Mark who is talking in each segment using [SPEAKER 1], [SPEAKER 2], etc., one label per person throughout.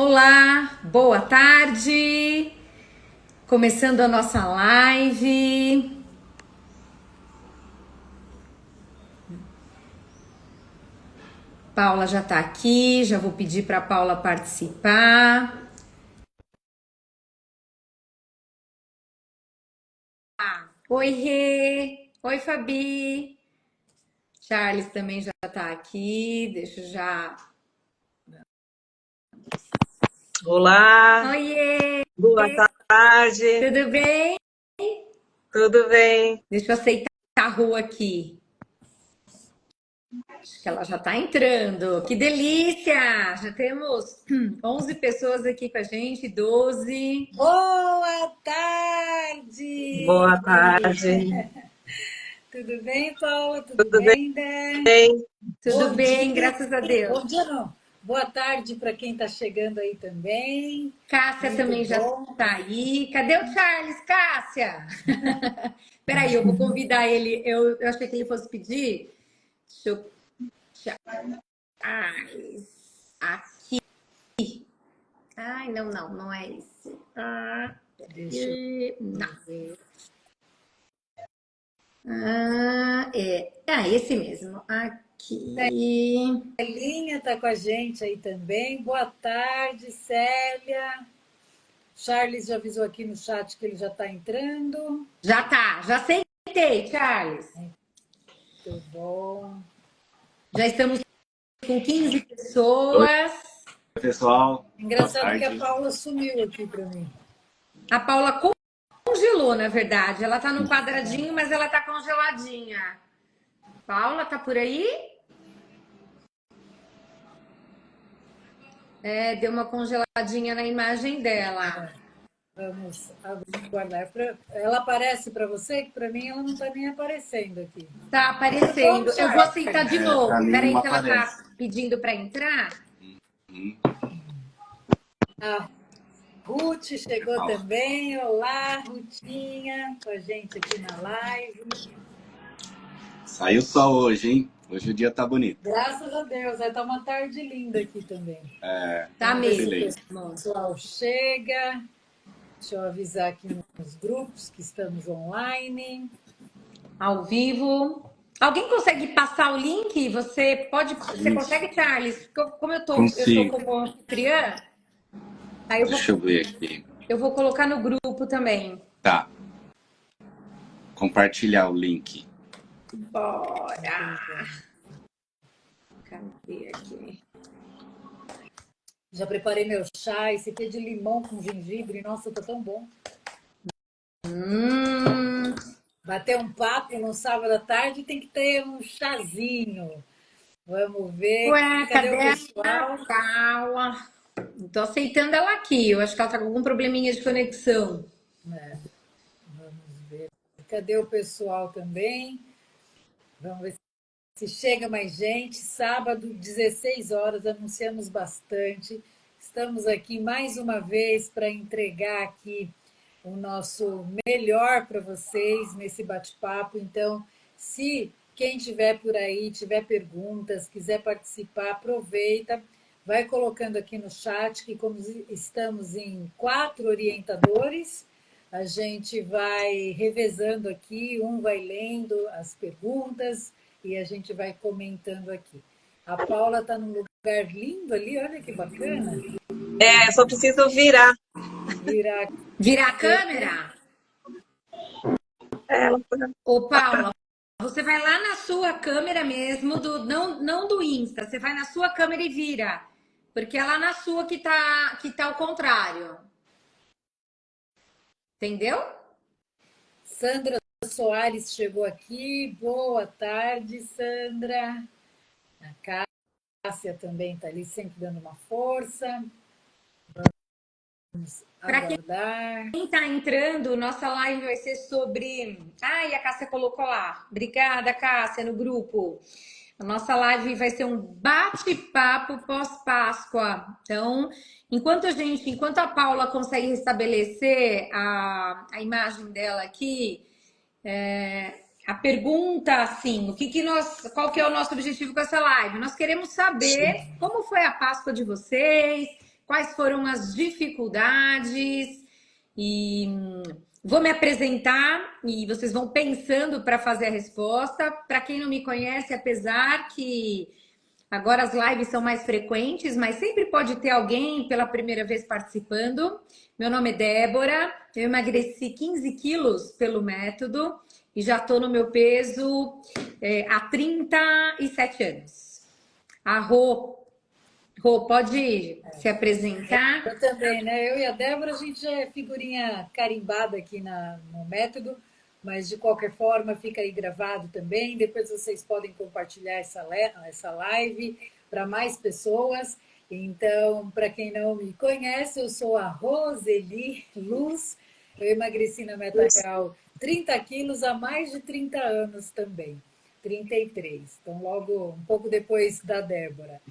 [SPEAKER 1] Olá, boa tarde. Começando a nossa live. Paula já está aqui, já vou pedir para a Paula participar. Oi, Rê. Oi, Fabi. Charles também já está aqui. Deixa eu já.
[SPEAKER 2] Olá,
[SPEAKER 1] Oiê,
[SPEAKER 2] boa tarde,
[SPEAKER 1] tudo bem?
[SPEAKER 2] tudo bem?
[SPEAKER 1] Deixa eu aceitar a rua aqui. Acho que ela já está entrando. Que delícia! Já temos 11 pessoas aqui com a gente, 12.
[SPEAKER 3] Boa tarde!
[SPEAKER 2] Boa tarde,
[SPEAKER 3] Tudo bem, Paula? Tudo
[SPEAKER 2] tudo
[SPEAKER 3] bem, Dé?
[SPEAKER 2] bem?
[SPEAKER 1] Tudo
[SPEAKER 3] Bom
[SPEAKER 1] bem,
[SPEAKER 3] dia!
[SPEAKER 1] graças a Deus.
[SPEAKER 3] Bom dia, não. Boa tarde para quem está chegando aí também.
[SPEAKER 1] Cássia
[SPEAKER 3] Muito
[SPEAKER 1] também já
[SPEAKER 3] bom.
[SPEAKER 1] está aí. Cadê o Charles, Cássia? Peraí, eu vou convidar ele. Eu achei que ele fosse pedir. Deixa eu. Charles. Aqui. Ai, não é esse.
[SPEAKER 3] Deixa
[SPEAKER 1] Não.
[SPEAKER 3] eu ver.
[SPEAKER 1] Esse mesmo. Aqui.
[SPEAKER 3] Celinha está com a gente aí também. Boa tarde, Célia. Charles já avisou aqui no chat que ele já está entrando.
[SPEAKER 1] Já tá, já aceitei, Charles.
[SPEAKER 3] Muito bom.
[SPEAKER 1] Já estamos com 15
[SPEAKER 4] Oi,
[SPEAKER 1] pessoas.
[SPEAKER 4] pessoal. Boa
[SPEAKER 3] Engraçado que a
[SPEAKER 4] tarde.
[SPEAKER 3] Paula sumiu aqui para mim.
[SPEAKER 1] A Paula congelou, na verdade. Ela tá no quadradinho, mas ela tá congeladinha. Paula, tá por aí? Deu uma congeladinha na imagem dela.
[SPEAKER 3] Vamos aguardar. Ela aparece para você, que para mim ela não está nem aparecendo aqui.
[SPEAKER 1] Tá aparecendo. Eu vou aceitar de
[SPEAKER 4] Pra
[SPEAKER 1] novo.
[SPEAKER 4] mim não
[SPEAKER 1] Peraí que ela
[SPEAKER 4] aparece.
[SPEAKER 1] tá pedindo para entrar.
[SPEAKER 3] A Ruth chegou
[SPEAKER 4] Fala.
[SPEAKER 3] também. Olá, Rutinha, com a gente aqui na live.
[SPEAKER 4] Saiu sol hoje, hein? Hoje o dia tá bonito.
[SPEAKER 3] Graças a Deus, vai estar uma tarde linda aqui também.
[SPEAKER 1] Tá
[SPEAKER 3] Vamos ver se
[SPEAKER 4] excelente.
[SPEAKER 3] o pessoal chega. Deixa eu avisar aqui nos grupos que estamos online.
[SPEAKER 1] Ao vivo. Alguém consegue passar o link? Você consegue, Charles? Como eu tô
[SPEAKER 4] Consigo.
[SPEAKER 1] como anfitriã, aí
[SPEAKER 4] Deixa eu ver aqui.
[SPEAKER 1] eu vou colocar no grupo também.
[SPEAKER 4] Tá. Compartilhar o link.
[SPEAKER 1] Bora! Cadê aqui?
[SPEAKER 3] Já preparei meu chá, esse aqui é de limão com gengibre. Nossa, tá tão bom. Bater um papo no sábado à tarde tem que ter um chazinho. Vamos ver.
[SPEAKER 1] Ué,
[SPEAKER 3] Cadê
[SPEAKER 1] cadê
[SPEAKER 3] o pessoal?
[SPEAKER 1] a Paula? Tô aceitando ela aqui. Eu acho que ela tá com algum probleminha de conexão.
[SPEAKER 3] Vamos ver. Cadê o pessoal também? Vamos ver se chega mais gente. Sábado, 16 horas, anunciamos bastante. Estamos aqui mais uma vez para entregar aqui o nosso melhor para vocês nesse bate-papo. Então, se quem tiver por aí, tiver perguntas, quiser participar, aproveita, vai colocando aqui no chat que como estamos em 4 orientadores, a gente vai revezando aqui, um vai lendo as perguntas e a gente vai comentando aqui. A Paula está num lugar lindo ali, olha que bacana.
[SPEAKER 2] Só preciso virar.
[SPEAKER 1] Virar a câmera?
[SPEAKER 2] Ela.
[SPEAKER 1] Ô, Paula, você vai lá na sua câmera mesmo, não do Insta, você vai na sua câmera e vira. Porque é lá na sua que tá ao contrário. Entendeu?
[SPEAKER 3] Sandra Soares chegou aqui. Boa tarde, Sandra. A Cássia também está ali, sempre dando uma força. Vamos aguardar.
[SPEAKER 1] Quem tá entrando, nossa live vai ser sobre. Ai, a Cássia colocou lá. Obrigada, Cássia, no grupo. A nossa live vai ser um bate-papo pós-Páscoa. Então, enquanto a Paula consegue restabelecer a imagem dela aqui, a pergunta, assim, qual que é o nosso objetivo com essa live? Nós queremos saber como foi a Páscoa de vocês, quais foram as dificuldades e vou me apresentar e vocês vão pensando para fazer a resposta. Para quem não me conhece, apesar que agora as lives são mais frequentes, mas sempre pode ter alguém pela primeira vez participando. Meu nome é Débora, eu emagreci 15 quilos pelo método e já estou no meu peso há 37 anos. A Rô, pode se apresentar?
[SPEAKER 3] Eu também, né? Eu e a Débora, a gente já é figurinha carimbada aqui no método, mas de qualquer forma fica aí gravado também. Depois vocês podem compartilhar essa live para mais pessoas. Então, para quem não me conhece, eu sou a Roseli Luz. Eu emagreci na Metacal 30 quilos há mais de 30 anos também, 33. Então, logo um pouco depois da Débora.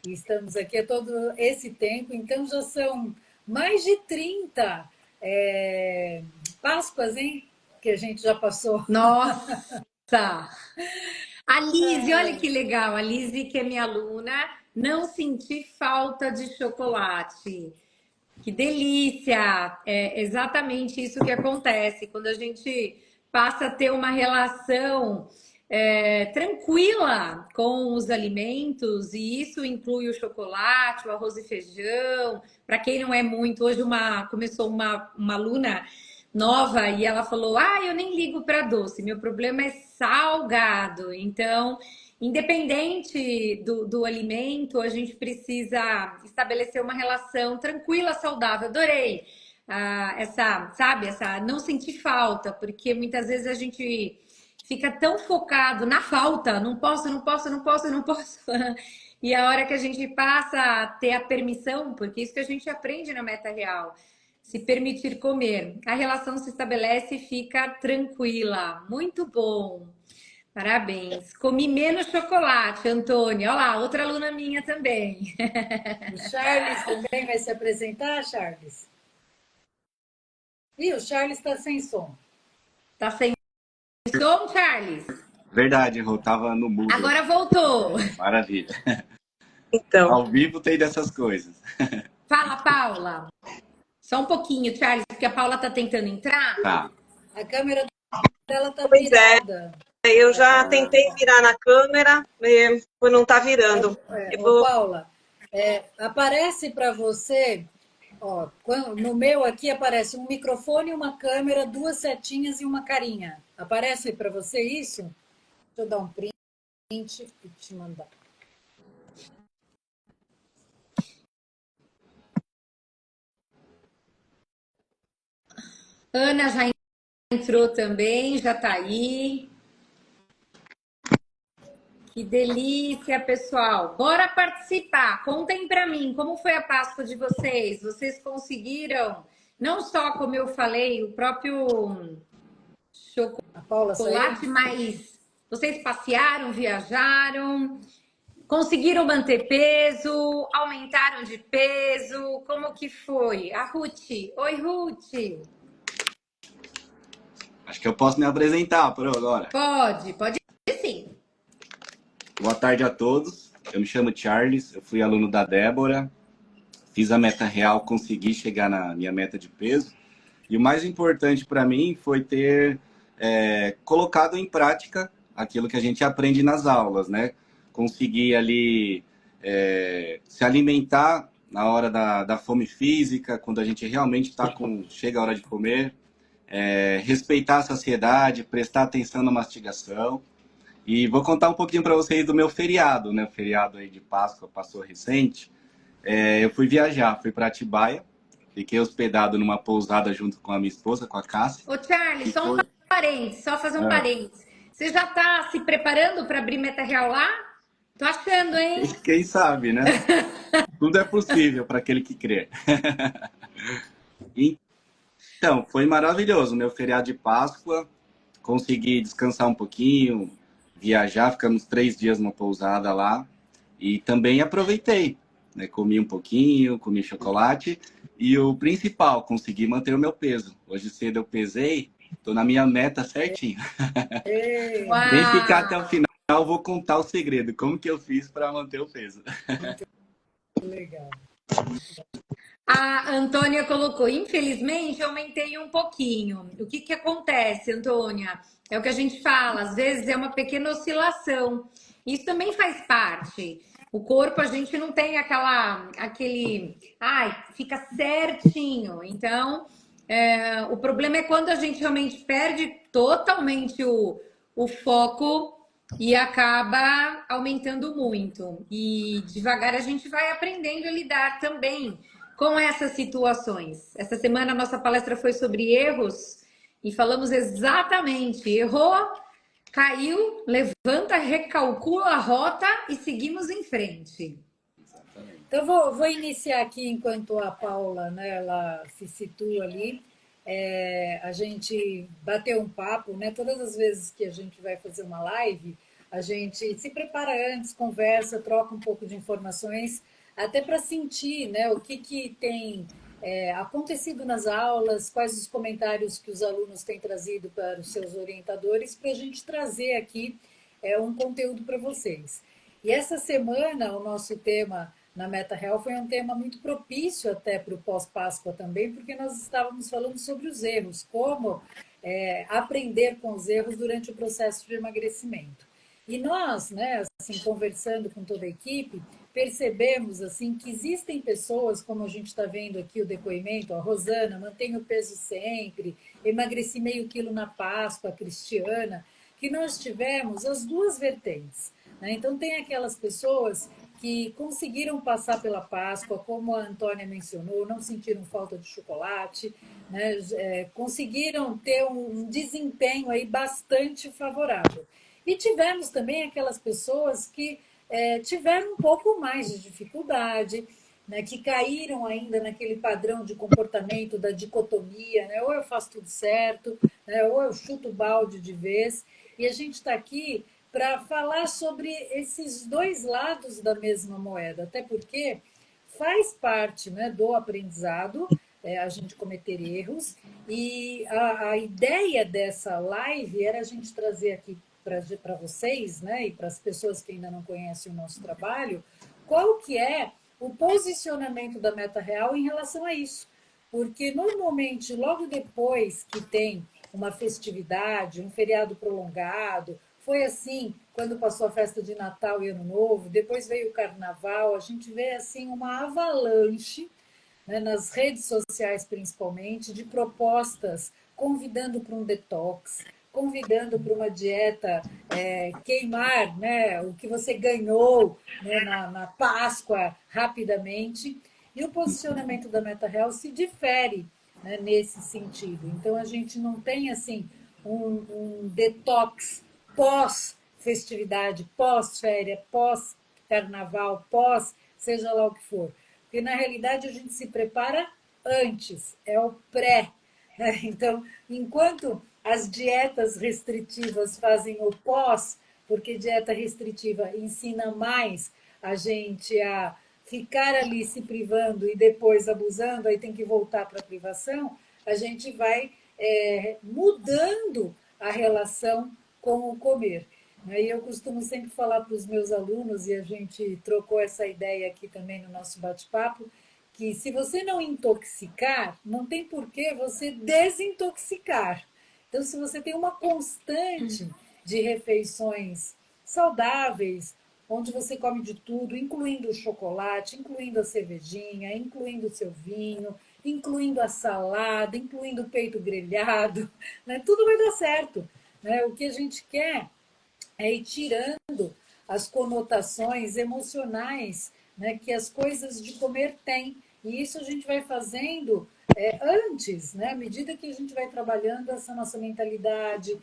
[SPEAKER 3] E estamos aqui há todo esse tempo, então já são mais de 30 Páscoas, hein? Que a gente já passou.
[SPEAKER 1] Nossa! A Lise, olha que legal, a Lise, que é minha aluna, não senti falta de chocolate. Que delícia! É exatamente isso que acontece quando a gente passa a ter uma relação tranquila com os alimentos, e isso inclui o chocolate, o arroz e feijão. Para quem não é muito, hoje começou uma aluna nova e ela falou: Ah, eu nem ligo para doce, meu problema é salgado. Então, independente do alimento, a gente precisa estabelecer uma relação tranquila, saudável. Adorei essa não sentir falta, porque muitas vezes a gente fica tão focado na falta, não posso, não posso, não posso, não posso. E a hora que a gente passa a ter a permissão, porque isso que a gente aprende na Meta Real, se permitir comer, a relação se estabelece e fica tranquila. Muito bom. Parabéns. Comi menos chocolate, Antônia. Olha lá, outra aluna minha também.
[SPEAKER 3] O Charles também vai se apresentar, Charles? Ih, o Charles está sem som.
[SPEAKER 1] Tá sem som, Charles?
[SPEAKER 4] Verdade, Rô, tava no mudo.
[SPEAKER 1] Agora voltou.
[SPEAKER 4] Maravilha.
[SPEAKER 2] Então,
[SPEAKER 4] Ao vivo tem dessas coisas.
[SPEAKER 1] Fala, Paula. Só um pouquinho, Charles, porque a Paula tá tentando entrar.
[SPEAKER 4] Tá.
[SPEAKER 3] A câmera dela está
[SPEAKER 2] Pois é.
[SPEAKER 3] virada.
[SPEAKER 2] eu já tentei virar na câmera, mas não tá virando.
[SPEAKER 3] Ô, Paula, aparece para você, ó, no meu aqui aparece um microfone, uma câmera, duas setinhas e uma carinha. Aparece para você isso? Deixa eu dar um print e te mandar.
[SPEAKER 1] Ana já entrou também, já tá aí. Que delícia, pessoal. Bora participar. Contem para mim como foi a Páscoa de vocês. Vocês conseguiram, não só como eu falei, o próprio
[SPEAKER 3] A Paula saiu?
[SPEAKER 1] chocolate, mas vocês passearam, viajaram, conseguiram manter peso, aumentaram de peso. Como que foi? A Ruth. Oi, Ruth.
[SPEAKER 4] Acho que eu posso me apresentar por agora.
[SPEAKER 1] Pode sim.
[SPEAKER 4] Boa tarde a todos. Eu me chamo Charles, eu fui aluno da Débora, fiz a Meta Real, consegui chegar na minha meta de peso. E o mais importante para mim foi ter colocado em prática aquilo que a gente aprende nas aulas, né? Conseguir ali se alimentar na hora da fome física, quando a gente realmente chega a hora de comer, respeitar a saciedade, prestar atenção na mastigação. E vou contar um pouquinho para vocês do meu feriado, né? O feriado aí de Páscoa passou recente. Eu fui viajar, fui para Atibaia, fiquei hospedado numa pousada junto com a minha esposa, com a Cássia.
[SPEAKER 1] Ô, Charles, só um parênteses, só fazer um parênteses. Você já tá se preparando para abrir Meta Real lá? Tô achando, hein?
[SPEAKER 4] Quem sabe, né? Tudo é possível para aquele que crê. Então, foi maravilhoso. Meu feriado de Páscoa, consegui descansar um pouquinho, viajar, ficamos 3 dias numa pousada lá. E também aproveitei, né? Comi um pouquinho, comi chocolate. E o principal, consegui manter o meu peso. Hoje cedo eu pesei, tô na minha meta certinho.
[SPEAKER 1] Uau!
[SPEAKER 4] Vem ficar até o final, eu vou contar o segredo, como que eu fiz para manter o peso.
[SPEAKER 3] Legal.
[SPEAKER 1] A Antônia colocou, infelizmente, eu aumentei um pouquinho. O que que acontece, Antônia? É o que a gente fala, às vezes é uma pequena oscilação. Isso também faz parte. O corpo, a gente não tem fica certinho. Então, o problema é quando a gente realmente perde totalmente o foco e acaba aumentando muito. E devagar a gente vai aprendendo a lidar também com essas situações. Essa semana a nossa palestra foi sobre erros e falamos exatamente: errou, caiu, levanta, recalcula a rota e seguimos em frente.
[SPEAKER 3] Então, vou iniciar aqui enquanto a Paula, né, ela se situa ali. A gente bateu um papo, né? Todas as vezes que a gente vai fazer uma live, a gente se prepara antes, conversa, troca um pouco de informações, até para sentir, né, o que tem acontecido nas aulas, quais os comentários que os alunos têm trazido para os seus orientadores, para a gente trazer aqui um conteúdo para vocês. E essa semana, o nosso tema na Meta Real foi um tema muito propício até para o pós-Páscoa também, porque nós estávamos falando sobre os erros, como aprender com os erros durante o processo de emagrecimento. E nós, né, assim, conversando com toda a equipe, percebemos assim que existem pessoas, como a gente está vendo aqui o depoimento, a Rosana, mantém o peso sempre, emagreci meio quilo na Páscoa, a Cristiana, que nós tivemos as duas vertentes. Né? Então, tem aquelas pessoas que conseguiram passar pela Páscoa, como a Antônia mencionou, não sentiram falta de chocolate, né? Conseguiram ter um desempenho aí bastante favorável. E tivemos também aquelas pessoas que tiveram um pouco mais de dificuldade, né, que caíram ainda naquele padrão de comportamento da dicotomia, né, ou eu faço tudo certo, né, ou eu chuto o balde de vez. E a gente está aqui para falar sobre esses dois lados da mesma moeda, até porque faz parte, né, do aprendizado a gente cometer erros, e a ideia dessa live era a gente trazer aqui para vocês, né, e para as pessoas que ainda não conhecem o nosso trabalho, qual que é o posicionamento da Meta Real em relação a isso. Porque normalmente, logo depois que tem uma festividade, um feriado prolongado, foi assim quando passou a festa de Natal e Ano Novo, depois veio o Carnaval, a gente vê assim uma avalanche, né, nas redes sociais principalmente, de propostas convidando para um detox, convidando para uma dieta, queimar, né, o que você ganhou, né, na Páscoa rapidamente. E o posicionamento da Meta Real se difere, né, nesse sentido. Então, a gente não tem assim um detox pós-festividade, pós-féria, pós-carnaval, pós seja lá o que for. Porque, na realidade, a gente se prepara antes, é o pré. Né? Então, enquanto as dietas restritivas fazem o pós, porque dieta restritiva ensina mais a gente a ficar ali se privando e depois abusando, aí tem que voltar para a privação, a gente vai mudando a relação com o comer. E eu costumo sempre falar para os meus alunos, e a gente trocou essa ideia aqui também no nosso bate-papo, que se você não intoxicar, não tem por que você desintoxicar. Então, se você tem uma constante de refeições saudáveis, onde você come de tudo, incluindo o chocolate, incluindo a cervejinha, incluindo o seu vinho, incluindo a salada, incluindo o peito grelhado, né? Tudo vai dar certo. Né? O que a gente quer é ir tirando as conotações emocionais, né, que as coisas de comer têm. E isso a gente vai fazendo antes, né, à medida que a gente vai trabalhando essa nossa mentalidade.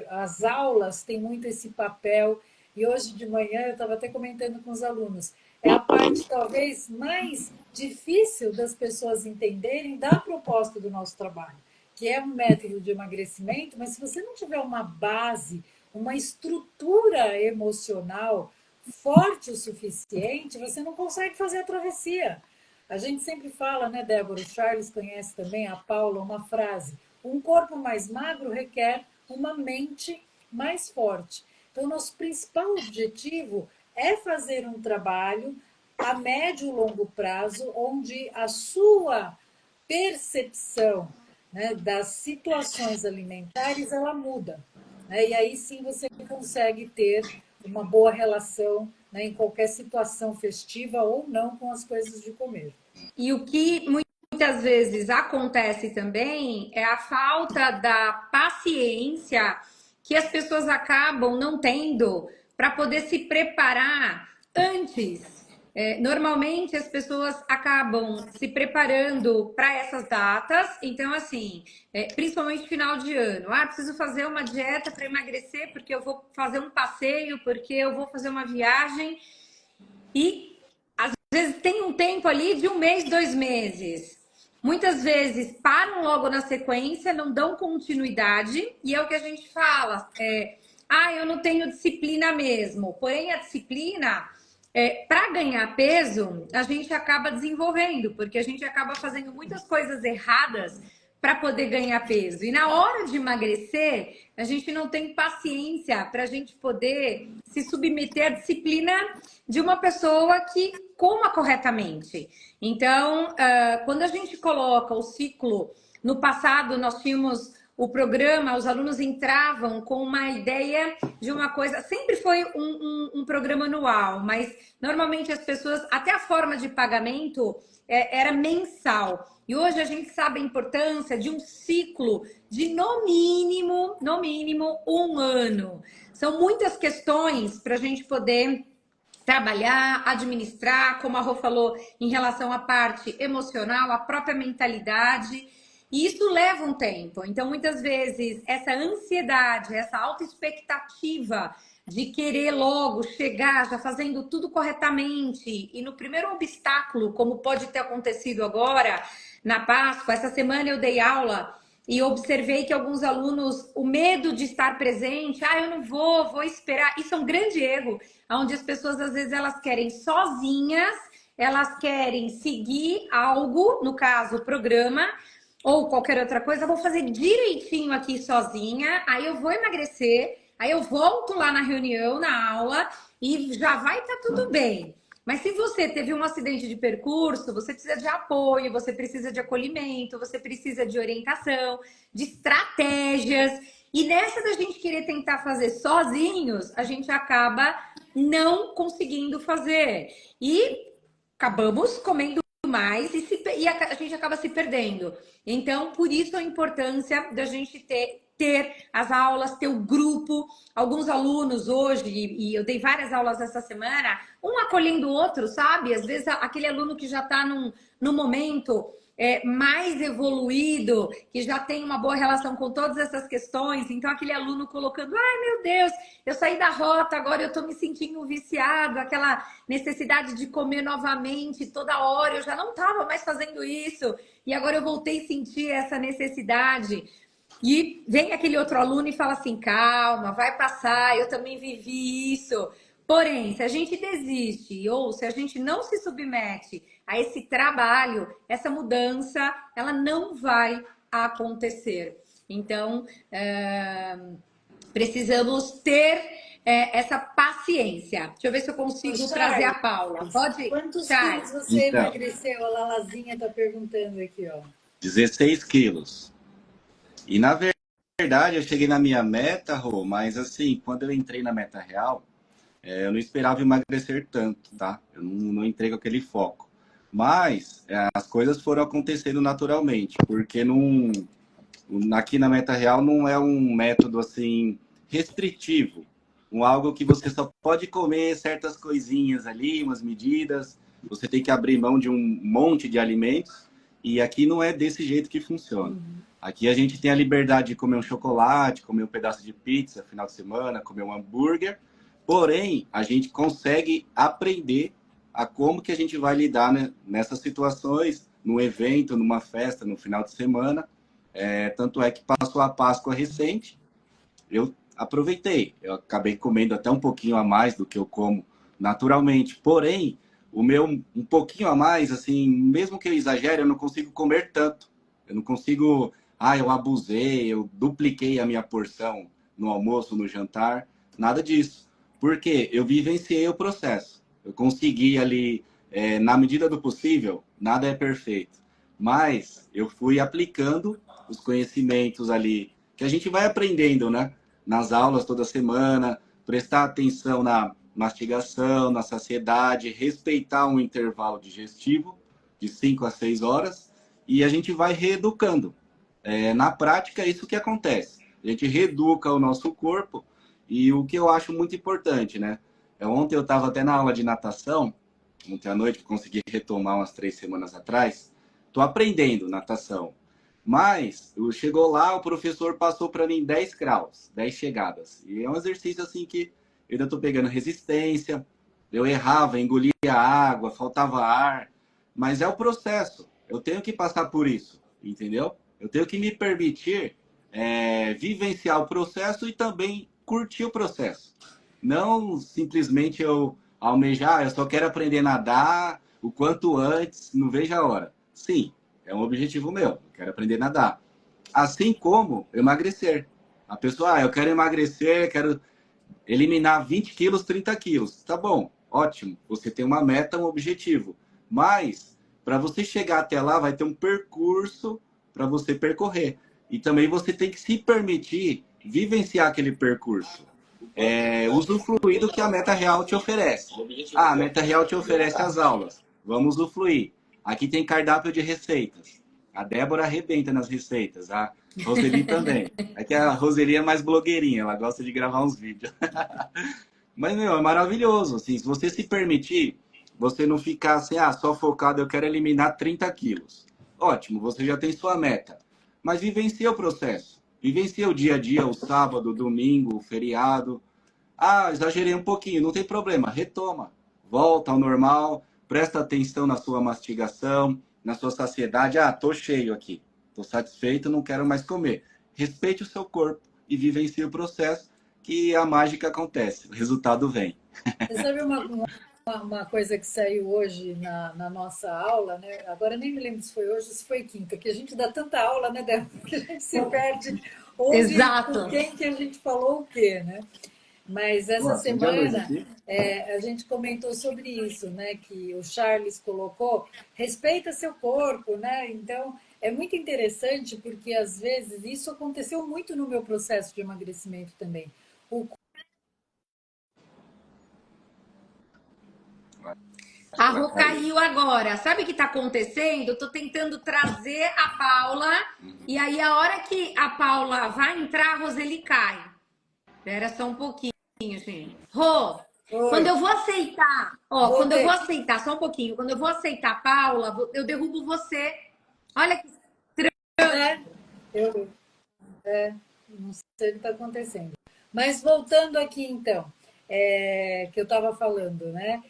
[SPEAKER 3] As aulas têm muito esse papel. E hoje de manhã eu estava até comentando com os alunos, é a parte talvez mais difícil das pessoas entenderem da proposta do nosso trabalho, que é um método de emagrecimento, mas se você não tiver uma base, uma estrutura emocional forte o suficiente, você não consegue fazer a travessia. A gente sempre fala, né, Débora? O Charles conhece também, a Paula, uma frase: um corpo mais magro requer uma mente mais forte. Então, nosso principal objetivo é fazer um trabalho a médio e longo prazo, onde a sua percepção, né, das situações alimentares ela muda, né? E aí sim você consegue ter uma boa relação, né, em qualquer situação festiva ou não com as coisas de comer.
[SPEAKER 1] E o que muitas vezes acontece também é a falta da paciência que as pessoas acabam não tendo para poder se preparar antes. Normalmente as pessoas acabam se preparando para essas datas, então assim, principalmente final de ano, preciso fazer uma dieta para emagrecer porque eu vou fazer um passeio, porque eu vou fazer uma viagem e às vezes tem um tempo ali de 1 mês, 2 meses. Muitas vezes param logo na sequência, não dão continuidade, e é o que a gente fala. Eu não tenho disciplina mesmo. Porém, a disciplina, para ganhar peso, a gente acaba desenvolvendo, porque a gente acaba fazendo muitas coisas erradas para poder ganhar peso. E na hora de emagrecer, a gente não tem paciência para a gente poder se submeter à disciplina de uma pessoa que coma corretamente. Então, quando a gente coloca o ciclo, no passado nós tínhamos o programa, os alunos entravam com uma ideia de uma coisa, sempre foi um programa anual, mas normalmente as pessoas, até a forma de pagamento era mensal. E hoje a gente sabe a importância de um ciclo de no mínimo 1 ano. São muitas questões para a gente poder trabalhar, administrar, como a Rô falou, em relação à parte emocional, à própria mentalidade. E isso leva um tempo. Então, muitas vezes, essa ansiedade, essa autoexpectativa de querer logo chegar já fazendo tudo corretamente, e no primeiro obstáculo, como pode ter acontecido agora, na Páscoa, essa semana eu dei aula e observei que alguns alunos, o medo de estar presente, eu não vou esperar. Isso é um grande erro, onde as pessoas, às vezes, elas querem sozinhas, elas querem seguir algo, no caso, o programa, ou qualquer outra coisa, vou fazer direitinho aqui sozinha, aí eu vou emagrecer, aí eu volto lá na reunião, na aula, e já vai estar tudo bem. Mas se você teve um acidente de percurso, você precisa de apoio, você precisa de acolhimento, você precisa de orientação, de estratégias. E nessa da gente querer tentar fazer sozinhos, a gente acaba não conseguindo fazer. E acabamos comendo mais e a gente acaba se perdendo. Então, por isso a importância da gente ter as aulas, ter o grupo. Alguns alunos hoje, e eu dei várias aulas essa semana, um acolhendo o outro, sabe? Às vezes aquele aluno que já está num momento mais evoluído, que já tem uma boa relação com todas essas questões, então aquele aluno colocando, meu Deus, eu saí da rota, agora eu estou me sentindo viciado, aquela necessidade de comer novamente toda hora, eu já não estava mais fazendo isso, e agora eu voltei a sentir essa necessidade. E vem aquele outro aluno e fala assim, calma, vai passar, eu também vivi isso. Porém, se a gente desiste ou se a gente não se submete a esse trabalho, essa mudança, ela não vai acontecer. Então, precisamos ter essa paciência. Deixa eu ver se eu consigo trazer a Paula. Pode?
[SPEAKER 3] Quantos quilos você emagreceu? A Lalazinha está perguntando aqui, ó.
[SPEAKER 4] 16 quilos. E na verdade, eu cheguei na minha meta, Rô, mas assim, quando eu entrei na meta real, eu não esperava emagrecer tanto, tá? Eu não entrei com aquele foco. Mas as coisas foram acontecendo naturalmente, porque aqui na meta real não é um método assim restritivo, algo que você só pode comer certas coisinhas ali, umas medidas, você tem que abrir mão de um monte de alimentos, e aqui não é desse jeito que funciona. Aqui a gente tem a liberdade de comer um chocolate, comer um pedaço de pizza no final de semana, comer um hambúrguer. Porém, a gente consegue aprender a como que a gente vai lidar, né, nessas situações, num evento, numa festa, no final de semana. Tanto é que passou a Páscoa recente, eu aproveitei. Eu acabei comendo até um pouquinho a mais do que eu como naturalmente. Porém, o meu um pouquinho a mais, assim, mesmo que eu exagere, eu não consigo comer tanto. Eu não consigo... eu abusei, eu dupliquei a minha porção no almoço, no jantar. Nada disso. Porque eu vivenciei o processo. Eu consegui ali Na medida do possível, nada é perfeito. Mas eu fui aplicando os conhecimentos ali que a gente vai aprendendo, né? Nas aulas toda semana, prestar atenção na mastigação, na saciedade, respeitar um intervalo digestivo de 5 a 6 horas e a gente vai reeducando. Na prática, é isso que acontece. A gente reeduca o nosso corpo e o que eu acho muito importante, né? Ontem eu estava até na aula de natação, ontem à noite, que consegui retomar umas 3 semanas atrás. Estou aprendendo natação. Mas chegou lá, o professor passou para mim 10 crawl, 10 chegadas. E é um exercício assim que eu ainda estou pegando resistência. Eu errava, engolia água, faltava ar. Mas é o processo. Eu tenho que passar por isso, entendeu? Eu tenho que me permitir vivenciar o processo e também curtir o processo. Não simplesmente eu almejar, eu só quero aprender a nadar o quanto antes, não vejo a hora. Sim, é um objetivo meu, eu quero aprender a nadar. Assim como emagrecer. A pessoa, eu quero emagrecer, quero eliminar 20 quilos, 30 quilos. Tá bom, ótimo. Você tem uma meta, um objetivo. Mas, para você chegar até lá, vai ter um percurso para você percorrer. E também você tem que se permitir vivenciar aquele percurso. Usufruir do que a Meta Real te oferece. A Meta Real te oferece as aulas. Vamos usufruir. Aqui tem cardápio de receitas. A Débora arrebenta nas receitas. A Roseli também. É que a Roseli é mais blogueirinha, ela gosta de gravar uns vídeos. Mas, meu, é maravilhoso. Assim, se você se permitir, você não ficar assim, só focado, eu quero eliminar 30 quilos. Ótimo, você já tem sua meta. Mas vivencia o processo. Vivencia o dia a dia, o sábado, o domingo, o feriado. Exagerei um pouquinho, não tem problema, retoma. Volta ao normal, presta atenção na sua mastigação, na sua saciedade. Tô cheio aqui, tô satisfeito, não quero mais comer. Respeite o seu corpo e vivencie o processo que a mágica acontece, o resultado vem.
[SPEAKER 3] Você sabe uma coisa que saiu hoje na nossa aula, né? Agora nem me lembro se foi hoje ou se foi quinta, que a gente dá tanta aula, né, Débora, que a gente se perde onde,
[SPEAKER 1] Exato.
[SPEAKER 3] com quem que a gente falou o quê, né? Mas essa
[SPEAKER 4] Acende a luz
[SPEAKER 3] semana
[SPEAKER 4] aqui.
[SPEAKER 3] a gente comentou sobre isso, né? Que o Charles colocou, respeita seu corpo, né? Então é muito interessante porque às vezes isso aconteceu muito no meu processo de emagrecimento também. O
[SPEAKER 1] A Rô caiu agora. Sabe o que está acontecendo? Eu tô tentando trazer a Paula. E aí, a hora que a Paula vai entrar, a Roseli cai. Espera só um pouquinho, gente. Rô, quando
[SPEAKER 3] Oi,
[SPEAKER 1] eu vou aceitar, quando eu vou
[SPEAKER 3] voltei.
[SPEAKER 1] aceitar, só um pouquinho. Quando eu vou aceitar a Paula, eu derrubo você. Olha que.
[SPEAKER 3] É, eu não sei o que está acontecendo. Mas voltando aqui, então, que eu estava falando, né?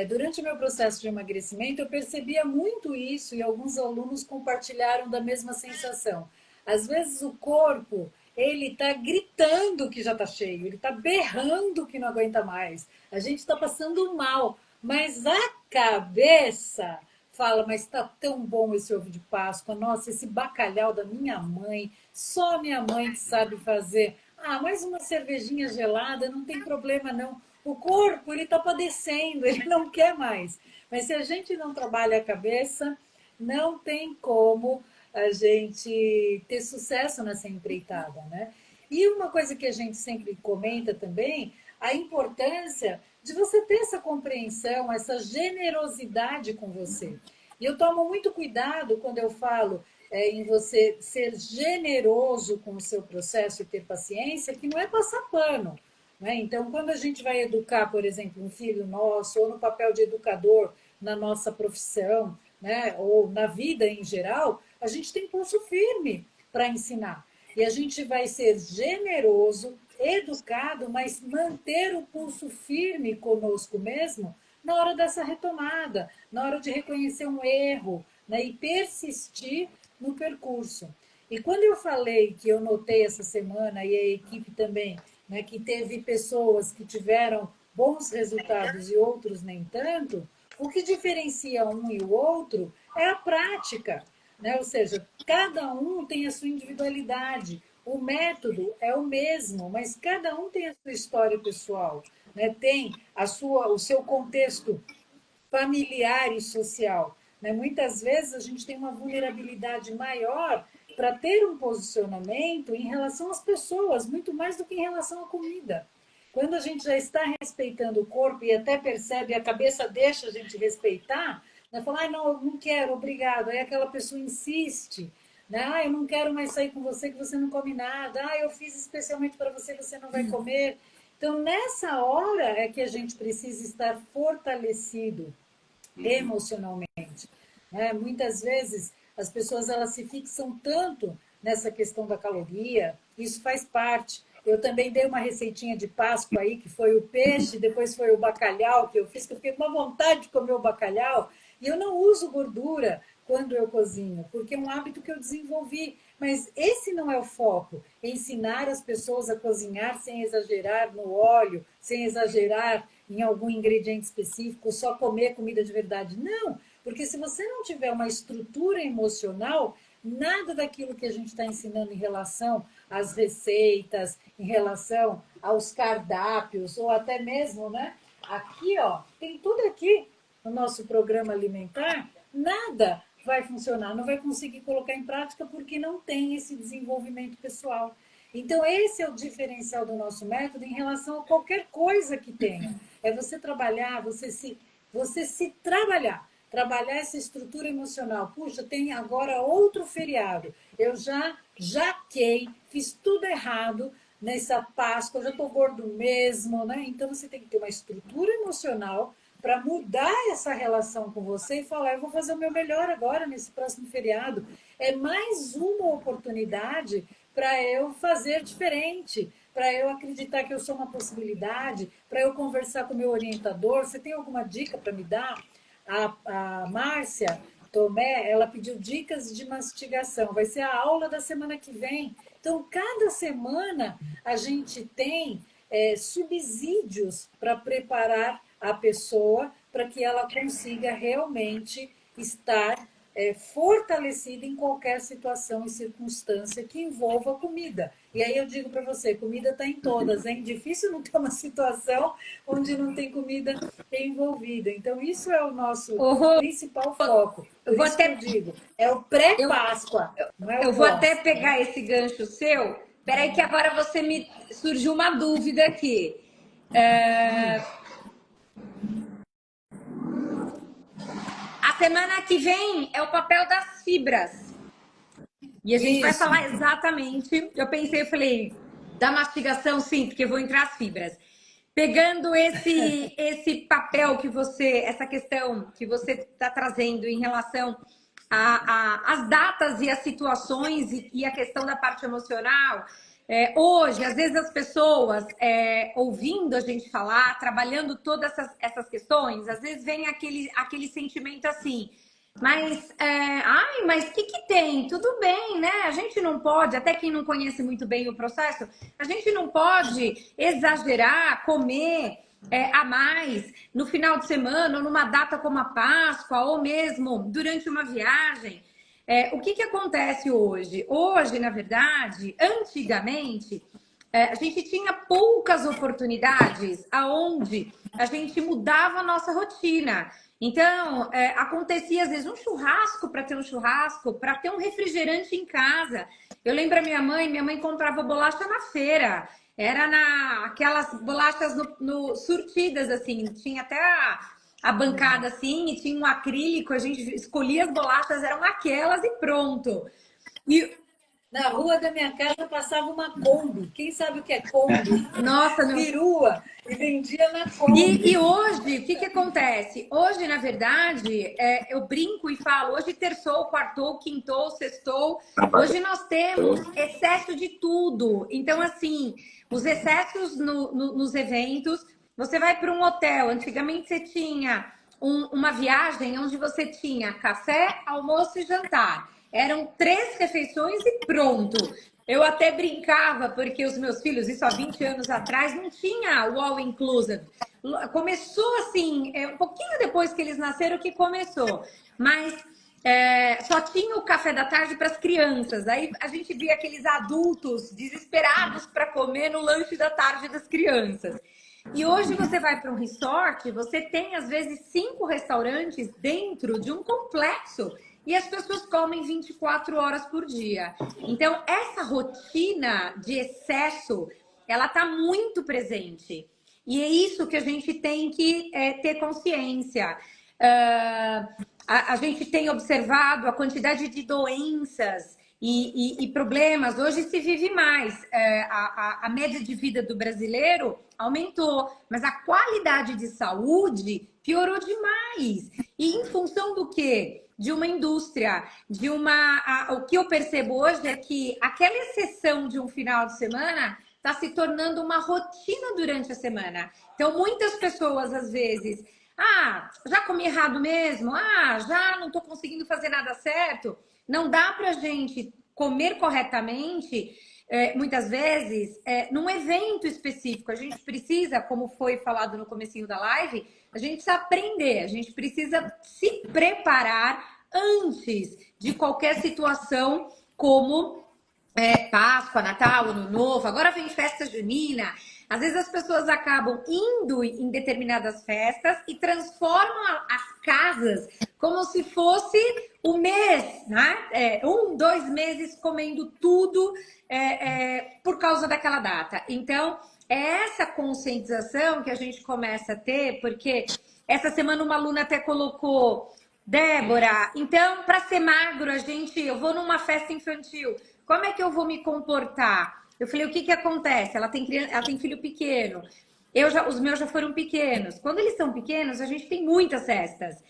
[SPEAKER 3] Durante o meu processo de emagrecimento, eu percebia muito isso e alguns alunos compartilharam da mesma sensação. Às vezes o corpo, ele está gritando que já está cheio, ele está berrando que não aguenta mais. A gente está passando mal, mas a cabeça fala, mas está tão bom esse ovo de Páscoa, nossa, esse bacalhau da minha mãe, só minha mãe que sabe fazer. Mais uma cervejinha gelada, não tem problema não. O corpo, ele está padecendo, ele não quer mais. Mas se a gente não trabalha a cabeça, não tem como a gente ter sucesso nessa empreitada, né? E uma coisa que a gente sempre comenta também, a importância de você ter essa compreensão, essa generosidade com você. E eu tomo muito cuidado quando eu falo em você ser generoso com o seu processo e ter paciência, que não é passar pano. Né? Então, quando a gente vai educar, por exemplo, um filho nosso, ou no papel de educador na nossa profissão, né? Ou na vida em geral, a gente tem pulso firme para ensinar. E a gente vai ser generoso, educado, mas manter o pulso firme conosco mesmo na hora dessa retomada, na hora de reconhecer um erro, né? E persistir no percurso. E quando eu falei que eu notei essa semana, e a equipe também, né, que teve pessoas que tiveram bons resultados e outros nem tanto, o que diferencia um e o outro é a prática, né? Ou seja, cada um tem a sua individualidade. O método é o mesmo, mas cada um tem a sua história pessoal, né? Tem o seu contexto familiar e social, né? Muitas vezes a gente tem uma vulnerabilidade maior para ter um posicionamento em relação às pessoas, muito mais do que em relação à comida. Quando a gente já está respeitando o corpo e até percebe, a cabeça deixa a gente respeitar, né? Fala, não, eu não quero, obrigado. Aí aquela pessoa insiste, né? Eu não quero mais sair com você, que você não come nada. Eu fiz especialmente para você, você não vai comer. Então, nessa hora é que a gente precisa estar fortalecido emocionalmente, né? Muitas vezes as pessoas elas se fixam tanto nessa questão da caloria, isso faz parte. Eu também dei uma receitinha de Páscoa aí, que foi o peixe, depois foi o bacalhau que eu fiz, que eu fiquei com uma vontade de comer o bacalhau, e eu não uso gordura quando eu cozinho, porque é um hábito que eu desenvolvi. Mas esse não é o foco, ensinar as pessoas a cozinhar sem exagerar no óleo, sem exagerar em algum ingrediente específico, só comer comida de verdade. Não, porque se você não tiver uma estrutura emocional, nada daquilo que a gente está ensinando em relação às receitas, em relação aos cardápios, ou até mesmo, né? Aqui, ó, tem tudo aqui no nosso programa alimentar, nada vai funcionar, não vai conseguir colocar em prática porque não tem esse desenvolvimento pessoal. Então, esse é o diferencial do nosso método em relação a qualquer coisa que tenha. É você trabalhar, você se trabalhar essa estrutura emocional. Puxa, tem agora outro feriado. Eu já jaquei, fiz tudo errado nessa Páscoa, eu já estou gordo mesmo, né? Então, você tem que ter uma estrutura emocional para mudar essa relação com você e falar, eu vou fazer o meu melhor agora nesse próximo feriado. É mais uma oportunidade para eu fazer diferente, para eu acreditar que eu sou uma possibilidade, para eu conversar com o meu orientador. Você tem alguma dica para me dar? A Márcia Tomé, ela pediu dicas de mastigação. Vai ser a aula da semana que vem. Então, cada semana a gente tem subsídios para preparar a pessoa para que ela consiga realmente estar fortalecida em qualquer situação e circunstância que envolva comida. E aí eu digo para você, comida está em todas, hein? Difícil não ter uma situação onde não tem comida envolvida. Então, isso é o nosso principal foco. Por isso que eu digo, é o pré-Páscoa, não é o
[SPEAKER 1] Eu vou
[SPEAKER 3] pós,
[SPEAKER 1] até pegar
[SPEAKER 3] né?
[SPEAKER 1] esse gancho seu. Peraí que agora você me surgiu uma dúvida aqui. A semana que vem é o papel das fibras. E a gente vai
[SPEAKER 3] Isso.
[SPEAKER 1] falar exatamente. Eu falei, da mastigação, sim, porque vou entrar as fibras. Pegando esse papel que você, essa questão que você está trazendo em relação às datas e as situações e a questão da parte emocional. Hoje, às vezes as pessoas ouvindo a gente falar, trabalhando todas essas questões, às vezes vem aquele sentimento assim, mas o que tem? Tudo bem, né? A gente não pode, até quem não conhece muito bem o processo, a gente não pode exagerar, comer a mais no final de semana, ou numa data como a Páscoa, ou mesmo durante uma viagem. O que acontece hoje? Hoje, na verdade, antigamente, a gente tinha poucas oportunidades aonde a gente mudava a nossa rotina. Então, acontecia às vezes um churrasco para ter um churrasco, para ter um refrigerante em casa. Eu lembro a minha mãe comprava bolacha na feira. Era aquelas bolachas surtidas, assim, tinha até a bancada assim, e tinha um acrílico, a gente escolhia as bolachas, eram aquelas e pronto. E
[SPEAKER 3] Na rua da minha casa passava uma Kombi. Quem sabe o que é Kombi?
[SPEAKER 1] nossa, não.
[SPEAKER 3] Perua. E vendia na Kombi.
[SPEAKER 1] E hoje, o que acontece? Hoje, na verdade, eu brinco e falo, hoje terçou, quartou, quintou, sextou. Hoje nós temos excesso de tudo. Então, assim, os excessos nos eventos. Você vai para um hotel, antigamente você tinha uma viagem onde você tinha café, almoço e jantar. Eram 3 refeições e pronto. Eu até brincava, porque os meus filhos, isso há 20 anos atrás, não tinha o all inclusive. Começou assim, um pouquinho depois que eles nasceram que começou. Mas só tinha o café da tarde para as crianças. Aí a gente via aqueles adultos desesperados para comer no lanche da tarde das crianças. E hoje você vai para um resort, você tem às vezes 5 restaurantes dentro de um complexo e as pessoas comem 24 horas por dia. Então, essa rotina de excesso, ela está muito presente. E é isso que a gente tem que ter consciência. A gente tem observado a quantidade de doenças e problemas. Hoje se vive mais. A média de vida do brasileiro aumentou, mas a qualidade de saúde piorou demais. E em função do quê? De uma indústria, o que eu percebo hoje é que aquela exceção de um final de semana está se tornando uma rotina durante a semana. Então, muitas pessoas, às vezes, já comi errado mesmo, já não estou conseguindo fazer nada certo. Não dá para a gente comer corretamente, muitas vezes, num evento específico. A gente precisa, como foi falado no comecinho da live, a gente precisa aprender, a gente precisa se preparar antes de qualquer situação como Páscoa, Natal, Ano Novo, agora vem festa junina. Às vezes as pessoas acabam indo em determinadas festas e transformam as casas como se fosse o mês, né? 2 meses comendo tudo por causa daquela data. Então, é essa conscientização que a gente começa a ter, porque essa semana uma aluna até colocou, Débora, então, para ser magro, eu vou numa festa infantil, como é que eu vou me comportar? Eu falei, o que acontece? Ela tem filho pequeno. Os meus já foram pequenos. Quando eles são pequenos, a gente tem muitas festas.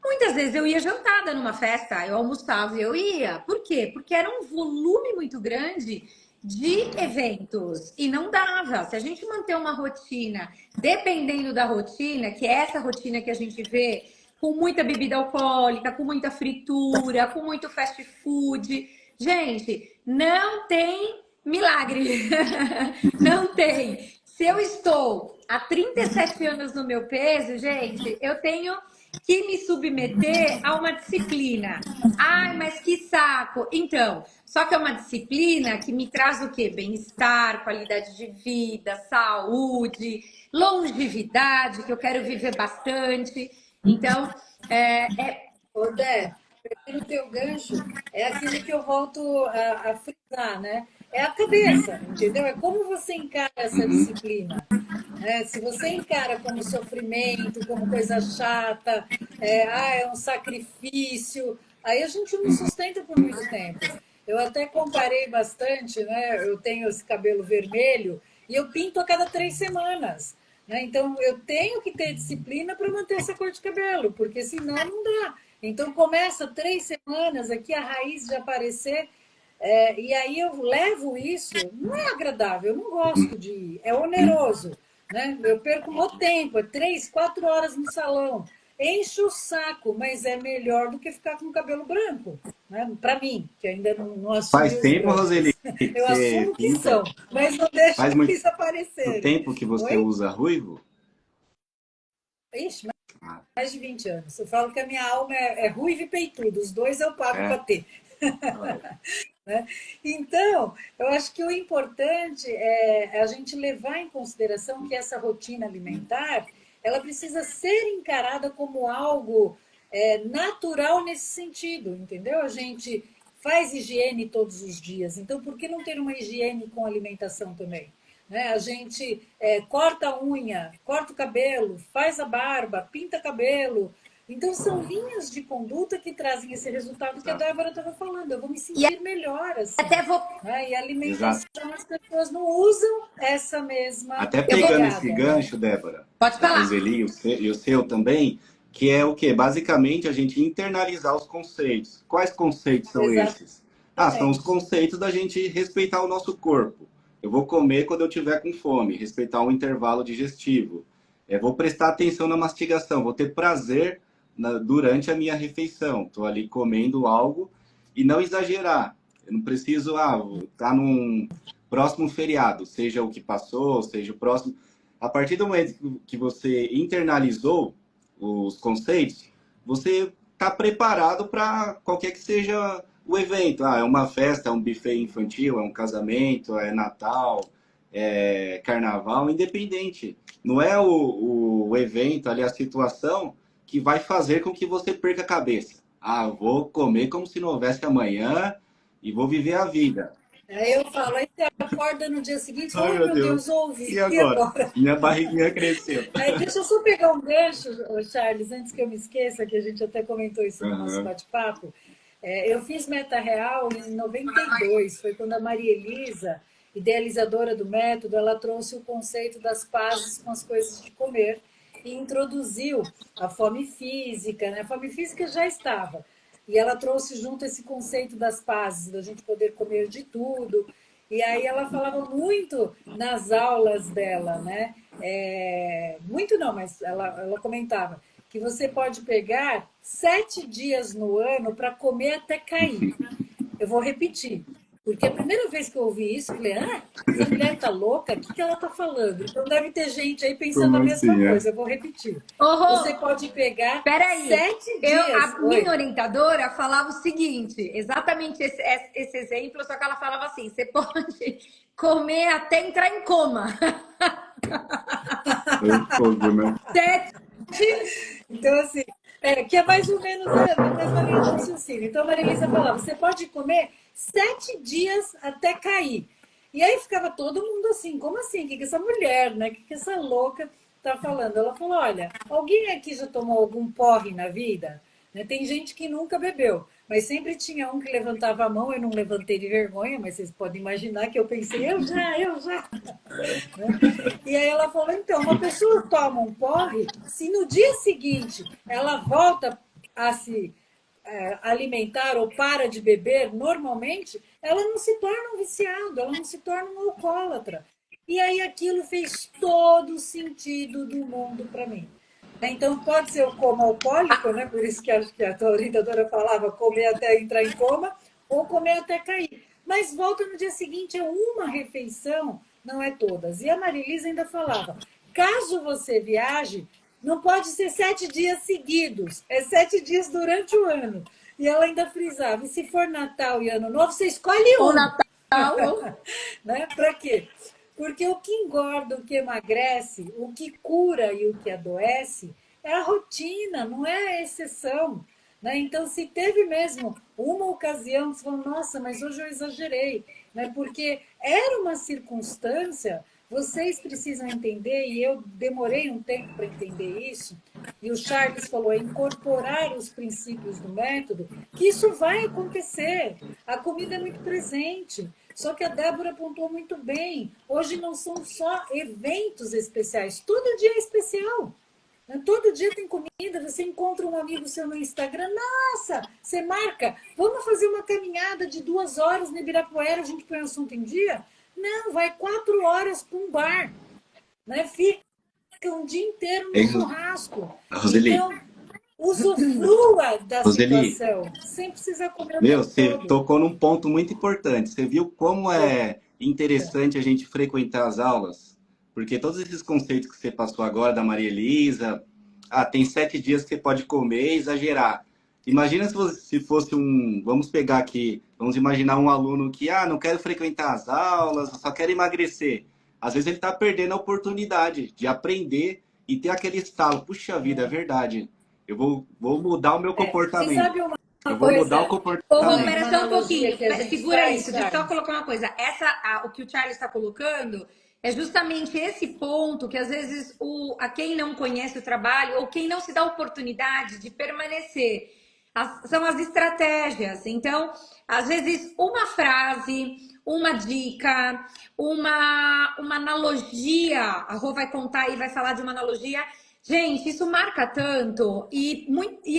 [SPEAKER 1] Muitas vezes eu ia jantada numa festa, eu almoçava e eu ia. Por quê? Porque era um volume muito grande de eventos e não dava. Se a gente manter uma rotina, dependendo da rotina, que é essa rotina que a gente vê, com muita bebida alcoólica, com muita fritura, com muito fast food, gente, não tem milagre. Não tem. Se eu estou há 37 anos no meu peso, gente, eu tenho que me submeter a uma disciplina. Ai, mas que saco! Então, só que é uma disciplina que me traz o quê? Bem-estar, qualidade de vida, saúde, longevidade, que eu quero viver bastante. Então,
[SPEAKER 3] Ô, Dé, no teu gancho, é aquilo que eu volto a frisar, né? É a cabeça, entendeu? É como você encara essa disciplina. Né? Se você encara como sofrimento, como coisa chata, é um sacrifício, aí a gente não sustenta por muito tempo. Eu até comparei bastante, né? Eu tenho esse cabelo vermelho e eu pinto a cada 3 semanas. Né? Então, eu tenho que ter disciplina para manter essa cor de cabelo, porque senão não dá. Então, começa 3 semanas aqui a raiz de aparecer, e aí eu levo isso, não é agradável, eu não gosto de ir, é oneroso. Né? Eu perco o tempo, 3, 4 horas no salão. Enche o saco, mas é melhor do que ficar com o cabelo branco. Né? Para mim, que ainda não assumi
[SPEAKER 4] Faz
[SPEAKER 3] os
[SPEAKER 4] tempo,
[SPEAKER 3] brancos.
[SPEAKER 4] Roseli, que
[SPEAKER 3] Eu
[SPEAKER 4] você
[SPEAKER 3] assumo que
[SPEAKER 4] pinta?
[SPEAKER 3] são, mas não deixo
[SPEAKER 4] Faz muito
[SPEAKER 3] eles aparecerem.
[SPEAKER 4] tempo que você
[SPEAKER 3] Oi?
[SPEAKER 4] usa ruivo?
[SPEAKER 3] Ixi, mais de 20 anos. Eu falo que a minha alma é ruiva e peituda. Os dois eu pago para ter. Né? Então, eu acho que o importante é a gente levar em consideração que essa rotina alimentar, ela precisa ser encarada como algo natural nesse sentido, entendeu? A gente faz higiene todos os dias, então por que não ter uma higiene com alimentação também? Né? A gente corta a unha, corta o cabelo, faz a barba, pinta cabelo. Então, são linhas de conduta que trazem esse resultado que a Débora estava falando. Eu vou me sentir melhor assim.
[SPEAKER 1] até vou.
[SPEAKER 3] Né? E a alimentação, as pessoas não usam essa mesma
[SPEAKER 4] Até pegando esse
[SPEAKER 3] pegada,
[SPEAKER 4] gancho,
[SPEAKER 3] né?
[SPEAKER 4] Débora,
[SPEAKER 1] Pode
[SPEAKER 4] da
[SPEAKER 1] falar.
[SPEAKER 4] Roseli e o seu também, que é o quê? Basicamente, a gente internalizar os conceitos. Quais conceitos são esses? São os
[SPEAKER 3] Exatamente.
[SPEAKER 4] conceitos da gente respeitar o nosso corpo. Eu vou comer quando eu tiver com fome, respeitar um intervalo digestivo. Vou prestar atenção na mastigação, vou ter prazer durante a minha refeição. Estou ali comendo algo e não exagerar. Eu não preciso, tá num próximo feriado, seja o que passou, seja o próximo. A partir do momento que você internalizou os conceitos, você está preparado para qualquer que seja o evento. É uma festa, é um buffet infantil, é um casamento, é Natal, carnaval, independente. Não é o evento ali, a situação que vai fazer com que você perca a cabeça. Ah, eu vou comer como se não houvesse amanhã e vou viver a vida.
[SPEAKER 3] Aí eu falo, aí você acorda no dia seguinte,
[SPEAKER 4] Ai,
[SPEAKER 3] oh
[SPEAKER 4] meu
[SPEAKER 3] meu
[SPEAKER 4] Deus.
[SPEAKER 3] Deus, ouvi,
[SPEAKER 4] E
[SPEAKER 3] e
[SPEAKER 4] agora?
[SPEAKER 3] agora?
[SPEAKER 4] Minha barriguinha cresceu.
[SPEAKER 3] Aí, deixa eu só pegar um gancho, ô, Charles, antes que eu me esqueça, que a gente até comentou isso no nosso
[SPEAKER 4] Aham.
[SPEAKER 3] bate-papo. Eu fiz Meta Real em 92, foi quando a Maria Elisa, idealizadora do método, ela trouxe o conceito das pazes com as coisas de comer e introduziu a fome física, né? A fome física já estava, e ela trouxe junto esse conceito das pazes, da gente poder comer de tudo. E aí ela falava muito nas aulas dela, né? Muito não, mas ela comentava que você pode pegar 7 dias no ano para comer até cair. Eu vou repetir, porque a primeira vez que eu ouvi isso, eu falei, essa mulher tá louca? O que que ela tá falando? Então deve ter gente aí pensando
[SPEAKER 4] Como
[SPEAKER 3] a mesma
[SPEAKER 4] assim, é?
[SPEAKER 3] coisa. Eu vou repetir.
[SPEAKER 1] Ô,
[SPEAKER 3] Você
[SPEAKER 1] Rô,
[SPEAKER 3] pode pegar
[SPEAKER 1] peraí.
[SPEAKER 3] 7 dias.
[SPEAKER 1] A minha
[SPEAKER 3] Oi.
[SPEAKER 1] orientadora falava o seguinte, exatamente esse exemplo, só que ela falava assim: você pode comer até entrar em coma.
[SPEAKER 4] É fogo, né?
[SPEAKER 3] Sete. Então, assim, que é mais ou menos a mesma linha de raciocínio. Então, a Maria Elisa falava, você pode comer 7 dias até cair. E aí ficava todo mundo assim, como assim? O que que essa mulher, né? O que que essa louca tá falando? Ela falou, olha, alguém aqui já tomou algum porre na vida? Né? Tem gente que nunca bebeu, mas sempre tinha um que levantava a mão, eu não levantei de vergonha, mas vocês podem imaginar que eu pensei, eu já. Né? E aí ela falou, então, uma pessoa toma um porre, se no dia seguinte ela volta a se alimentar ou para de beber normalmente, ela não se torna um viciado, ela não se torna um alcoólatra. E aí aquilo fez todo o sentido do mundo para mim. Então, pode ser o coma alcoólico, né? Por isso que acho que a tua orientadora falava comer até entrar em coma, ou comer até cair. Mas volta no dia seguinte, é uma refeição, não é todas. E a Marilisa ainda falava, caso você viaje, não pode ser 7 dias seguidos, é 7 dias durante o ano. E ela ainda frisava, e se for Natal e Ano Novo, você escolhe
[SPEAKER 1] Ou
[SPEAKER 3] um.
[SPEAKER 1] Natal.
[SPEAKER 3] Né? Para quê? Porque o que engorda, o que emagrece, o que cura e o que adoece é a rotina, não é a exceção. Né? Então, se teve mesmo uma ocasião que você falou, nossa, mas hoje eu exagerei, né? Porque era uma circunstância, vocês precisam entender, e eu demorei um tempo para entender isso, e o Charles falou, é incorporar os princípios do método, que isso vai acontecer. A comida é muito presente. Só que a Débora apontou muito bem. Hoje não são só eventos especiais, todo dia é especial. Né? Todo dia tem comida, você encontra um amigo seu no Instagram, nossa, você marca, vamos fazer uma caminhada de 2 horas no Ibirapuera, a gente põe o assunto em dia? Não, vai 4 horas para um bar, né? Fica um dia inteiro no
[SPEAKER 4] Ei,
[SPEAKER 3] churrasco.
[SPEAKER 4] Roseli,
[SPEAKER 3] Então, usufrua da
[SPEAKER 4] Roseli,
[SPEAKER 3] situação, sem precisar comer o
[SPEAKER 4] meu,
[SPEAKER 3] tempo
[SPEAKER 4] você
[SPEAKER 3] todo.
[SPEAKER 4] tocou num ponto muito importante. Você viu como é interessante a gente frequentar as aulas? Porque todos esses conceitos que você passou agora da Maria Elisa, tem 7 dias que você pode comer, exagerar. Imagina se fosse um, vamos pegar aqui, vamos imaginar um aluno que, não quero frequentar as aulas, só quero emagrecer. Às vezes ele está perdendo a oportunidade de aprender e ter aquele estalo. Puxa vida, é verdade. Eu vou mudar o meu
[SPEAKER 3] E
[SPEAKER 4] comportamento.
[SPEAKER 3] sabe uma
[SPEAKER 4] Eu vou mudar o
[SPEAKER 3] coisa,
[SPEAKER 1] Ô, Rô,
[SPEAKER 4] comportamento.
[SPEAKER 1] pera
[SPEAKER 3] uma
[SPEAKER 1] só um
[SPEAKER 3] analogia
[SPEAKER 1] pouquinho.
[SPEAKER 3] que a gente
[SPEAKER 1] Segura
[SPEAKER 3] faz,
[SPEAKER 1] isso. Deixa eu só
[SPEAKER 3] Charles?
[SPEAKER 1] colocar uma coisa. O que o Charles está colocando é justamente esse ponto que às vezes a quem não conhece o trabalho ou quem não se dá a oportunidade de permanecer. São as estratégias. Então, às vezes, uma frase, uma dica, uma analogia. A Rô vai contar e vai falar de uma analogia. Gente, isso marca tanto e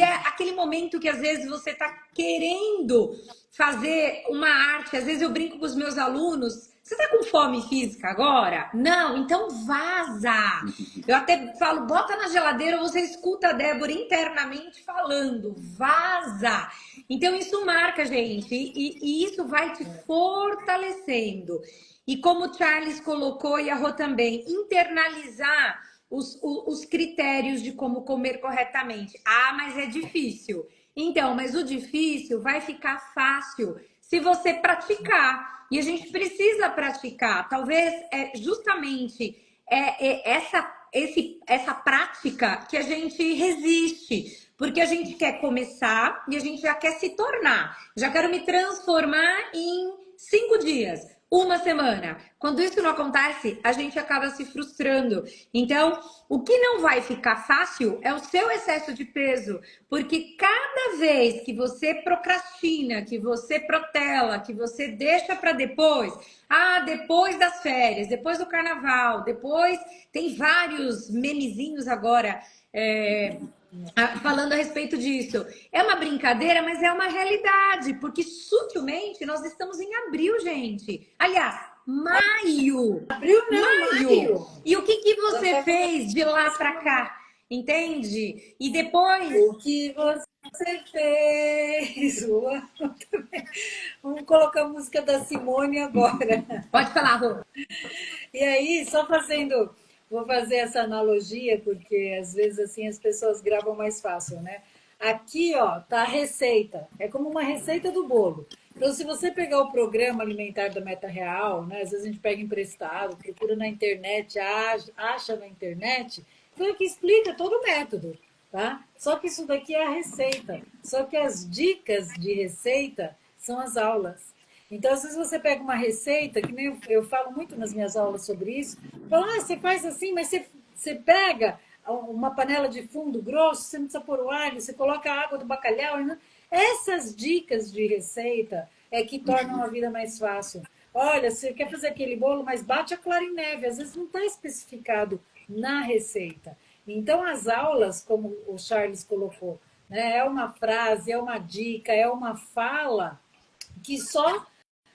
[SPEAKER 1] é aquele momento que às vezes você está querendo fazer uma arte. Às vezes eu brinco com os meus alunos. Você está com fome física agora? Não, então vaza. Eu até falo, bota na geladeira, você escuta a Débora internamente falando, vaza. Então isso marca, gente, e isso vai te fortalecendo. E como o Charles colocou e a Rô também, internalizar os critérios de como comer corretamente. Mas é difícil. Então, mas o difícil vai ficar fácil se você praticar. E a gente precisa praticar. Talvez justamente essa prática que a gente resiste. Porque a gente quer começar e a gente já quer se tornar. Já quero me transformar em 5 dias, uma semana. Quando isso não acontece, a gente acaba se frustrando. Então, o que não vai ficar fácil é o seu excesso de peso. Porque cada vez que você procrastina, que você protela, que você deixa para depois, depois das férias, depois do carnaval, depois tem vários memezinhos agora. Falando a respeito disso, é uma brincadeira, mas é uma realidade, porque sutilmente nós estamos em abril, gente. Aliás, maio.
[SPEAKER 3] Abril não, maio.
[SPEAKER 1] E o que você fez de lá para cá? Entende? E depois.
[SPEAKER 3] O que você fez? Vamos colocar a música da Simone agora.
[SPEAKER 1] Pode falar, Rô.
[SPEAKER 3] E aí, só fazendo. Vou fazer essa analogia, porque às vezes assim as pessoas gravam mais fácil, né? Aqui, ó, tá a receita. É como uma receita do bolo. Então, se você pegar o programa alimentar da Meta Real, né? Às vezes a gente pega emprestado, procura na internet, acha na internet, então aqui explica todo o método, tá? Só que isso daqui é a receita. Só que as dicas de receita são as aulas. Então, às vezes você pega uma receita, que nem eu falo muito nas minhas aulas sobre isso, fala, você faz assim, mas você pega uma panela de fundo grosso, você não precisa pôr o alho, você coloca a água do bacalhau. Essas dicas de receita é que tornam a vida mais fácil. Olha, você quer fazer aquele bolo, mas bate a clara em neve. Às vezes não está especificado na receita. Então, as aulas, como o Charles colocou, né, é uma frase, é uma dica, é uma fala que só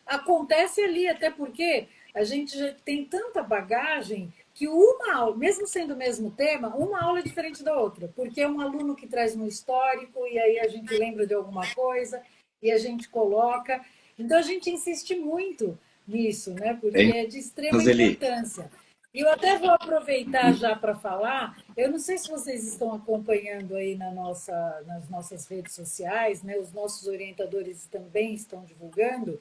[SPEAKER 3] acontece ali, até porque a gente já tem tanta bagagem que uma aula, mesmo sendo o mesmo tema, uma aula é diferente da outra, porque é um aluno que traz um histórico e aí a gente lembra de alguma coisa e a gente coloca. Então a gente insiste muito nisso, né? Porque é de extrema importância. E eu até vou aproveitar já para falar, eu não sei se vocês estão acompanhando aí nas nossas redes sociais, né? Os nossos orientadores também estão divulgando.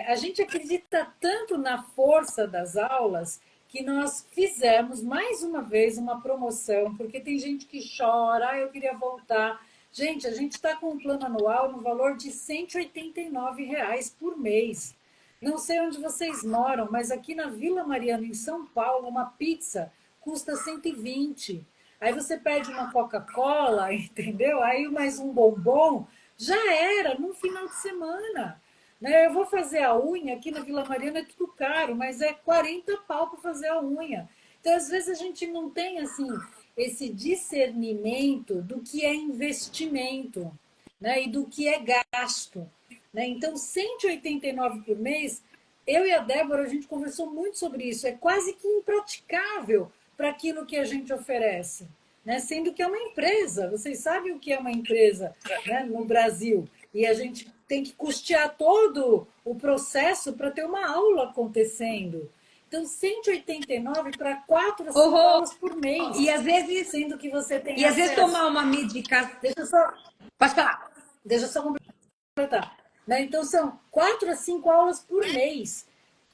[SPEAKER 3] A gente acredita tanto na força das aulas que nós fizemos mais uma vez uma promoção, porque tem gente que chora, eu queria voltar. Gente, a gente está com um plano anual no valor de R$ 189 por mês. Não sei onde vocês moram, mas aqui na Vila Mariana, em São Paulo, uma pizza custa 120. Aí você pede uma Coca-Cola, entendeu? Aí mais um bombom, já era, num final de semana. Eu vou fazer a unha aqui na Vila Mariana, é tudo caro, mas é 40 pau para fazer a unha. Então, às vezes, a gente não tem assim esse discernimento do que é investimento, né? E do que é gasto. Né? Então, 189 por mês, eu e a Débora, a gente conversou muito sobre isso. É quase que impraticável para aquilo que a gente oferece. Né? Sendo que é uma empresa. Vocês sabem o que é uma empresa, né, no Brasil. E a gente tem que custear todo o processo para ter uma aula acontecendo. Então, 189 para 4 a 5 aulas por mês.
[SPEAKER 1] E às vezes,
[SPEAKER 3] sendo que você tem
[SPEAKER 1] e às vezes tomar uma medicação.
[SPEAKER 3] Deixa eu só.
[SPEAKER 1] Pode falar.
[SPEAKER 3] Deixa eu só completar. Né? Então, são 4 a 5 aulas por mês.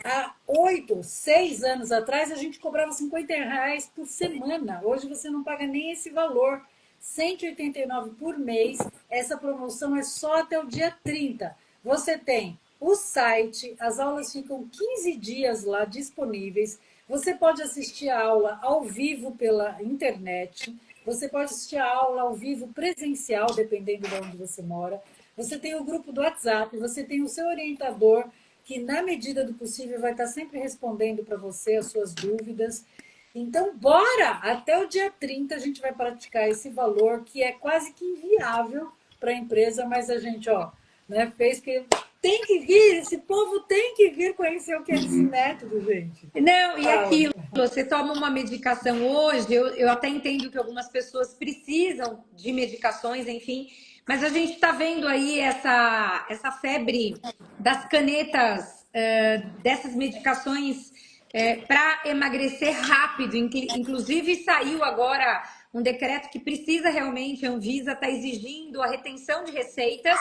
[SPEAKER 3] Há 8, 6 anos atrás, a gente cobrava R$ 50 por semana. Hoje você não paga nem esse valor. 189 por mês. Essa promoção é só até o dia 30. Você tem o site, as aulas ficam 15 dias lá disponíveis. Você pode assistir a aula ao vivo pela internet. Você pode assistir a aula ao vivo presencial, dependendo de onde você mora. Você tem o grupo do WhatsApp, você tem o seu orientador, que na medida do possível vai estar sempre respondendo para você as suas dúvidas. Então, bora! Até o dia 30 a gente vai praticar esse valor, que é quase que inviável para a empresa, mas a gente, né, fez que tem que vir, esse povo tem que vir conhecer o que é esse método, gente.
[SPEAKER 1] Não, e aquilo, você toma uma medicação hoje, eu até entendo que algumas pessoas precisam de medicações, enfim, mas a gente está vendo aí essa febre das canetas, dessas medicações para emagrecer rápido. Inclusive, saiu agora um decreto que precisa realmente, a Anvisa está exigindo a retenção de receitas,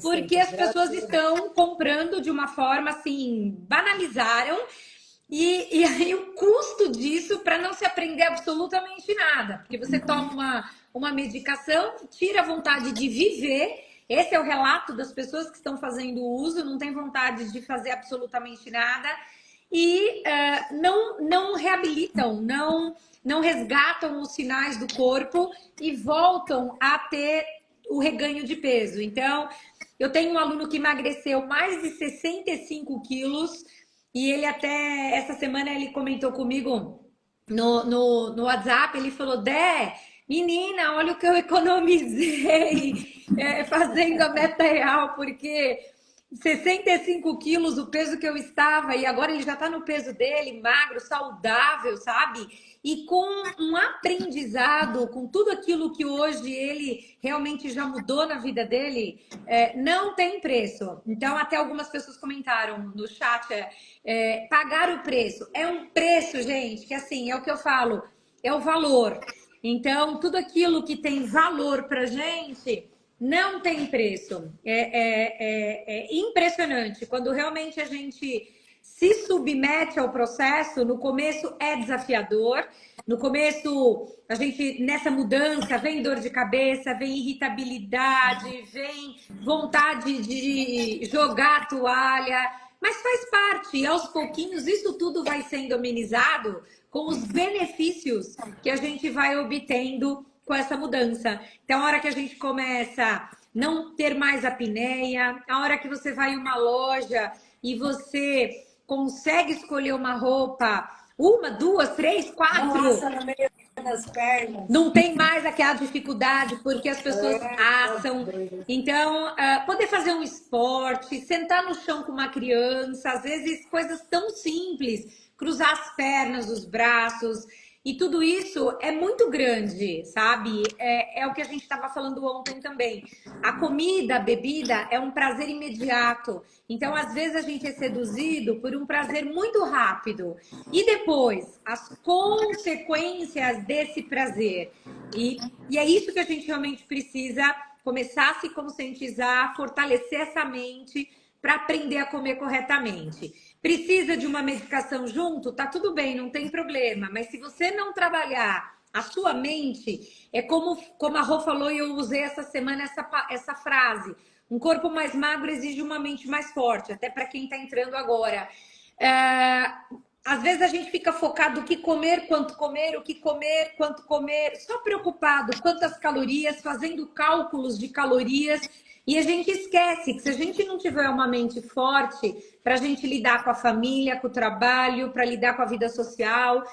[SPEAKER 1] porque as pessoas estão comprando de uma forma assim, banalizaram. E aí o custo disso para não se aprender absolutamente nada, porque você toma uma medicação, tira a vontade de viver. Esse é o relato das pessoas que estão fazendo uso, não tem vontade de fazer absolutamente nada e não reabilitam, não resgatam os sinais do corpo e voltam a ter o reganho de peso. Então, eu tenho um aluno que emagreceu mais de 65 quilos e ele até, essa semana, ele comentou comigo no WhatsApp, ele falou, Dé, menina, olha o que eu economizei fazendo a meta real, porque 65 quilos, o peso que eu estava, e agora ele já está no peso dele, magro, saudável, sabe? E com um aprendizado, com tudo aquilo que hoje ele realmente já mudou na vida dele, não tem preço. Então, até algumas pessoas comentaram no chat, pagar o preço. É um preço, gente, que assim, é o que eu falo, é o valor. Então, tudo aquilo que tem valor pra gente não tem preço. É impressionante. Quando realmente a gente se submete ao processo, no começo é desafiador. No começo, a gente, nessa mudança, vem dor de cabeça, vem irritabilidade, vem vontade de jogar a toalha, mas faz parte. E aos pouquinhos, isso tudo vai sendo amenizado com os benefícios que a gente vai obtendo com essa mudança. Então, a hora que a gente começa a não ter mais apneia, a hora que você vai em uma loja e você consegue escolher uma roupa, uma, duas, três, quatro.
[SPEAKER 3] Nossa, no meio das pernas.
[SPEAKER 1] Não tem mais aquela dificuldade porque as pessoas assam. Então, poder fazer um esporte, sentar no chão com uma criança, às vezes coisas tão simples, cruzar as pernas, os braços. E tudo isso é muito grande, sabe? É o que a gente estava falando ontem também. A comida, a bebida é um prazer imediato. Então, às vezes, a gente é seduzido por um prazer muito rápido. E depois, as consequências desse prazer. E é isso que a gente realmente precisa começar a se conscientizar, fortalecer essa mente para aprender a comer corretamente. Precisa de uma medicação junto? Tá tudo bem, não tem problema. Mas se você não trabalhar a sua mente, é como a Rô falou e eu usei essa semana essa frase. Um corpo mais magro exige uma mente mais forte, até para quem está entrando agora. Às vezes a gente fica focado no que comer, quanto comer, o que comer, quanto comer, só preocupado quantas calorias, fazendo cálculos de calorias. E a gente esquece que se a gente não tiver uma mente forte para a gente lidar com a família, com o trabalho, para lidar com a vida social,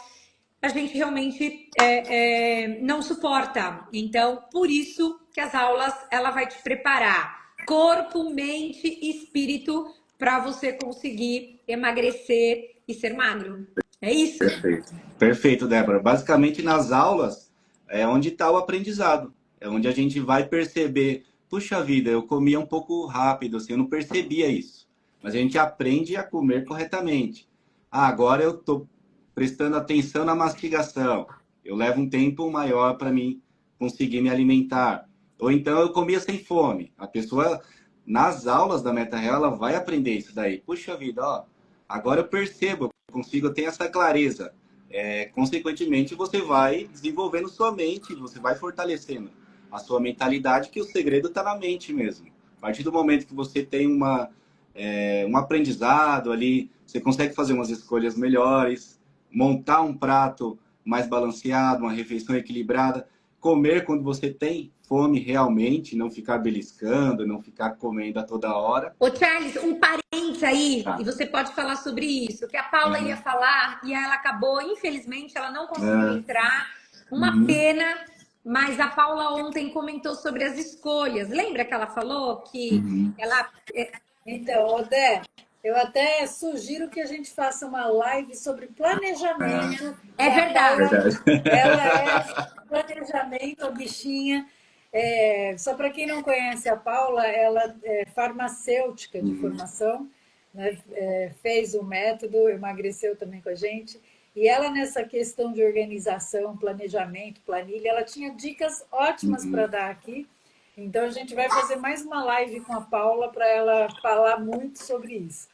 [SPEAKER 1] a gente realmente não suporta. Então, por isso que as aulas ela vai te preparar corpo, mente e espírito para você conseguir emagrecer e ser magro. É isso?
[SPEAKER 4] Perfeito. Perfeito, Débora. Basicamente, nas aulas é onde está o aprendizado. É onde a gente vai perceber, puxa vida, eu comia um pouco rápido, assim, eu não percebia isso. Mas a gente aprende a comer corretamente. Agora eu estou prestando atenção na mastigação. Eu levo um tempo maior para mim conseguir me alimentar. Ou então eu comia sem fome. A pessoa, nas aulas da Meta Real, ela vai aprender isso daí. Puxa vida, ó, agora eu percebo, eu consigo ter essa clareza. Consequentemente, você vai desenvolvendo sua mente, você vai fortalecendo a sua mentalidade, que o segredo está na mente mesmo. A partir do momento que você tem um aprendizado ali, você consegue fazer umas escolhas melhores, montar um prato mais balanceado, uma refeição equilibrada, comer quando você tem fome realmente, não ficar beliscando, não ficar comendo a toda hora.
[SPEAKER 1] Ô, Charles, um parênteses aí,
[SPEAKER 4] Tá.
[SPEAKER 1] e você pode falar sobre isso, que a Paula ia falar e ela acabou, infelizmente, ela não conseguiu entrar. Uma pena, mas a Paula ontem comentou sobre as escolhas. Lembra que ela falou que ela...
[SPEAKER 3] Então, Odé, eu até sugiro que a gente faça uma live sobre planejamento.
[SPEAKER 1] É verdade.
[SPEAKER 3] Ela é planejamento, a bichinha. Só para quem não conhece a Paula, ela é farmacêutica de formação, né? Fez o método, emagreceu também com a gente. E ela, nessa questão de organização, planejamento, planilha, ela tinha dicas ótimas para dar aqui. Então, a gente vai fazer mais uma live com a Paula para ela falar muito sobre isso.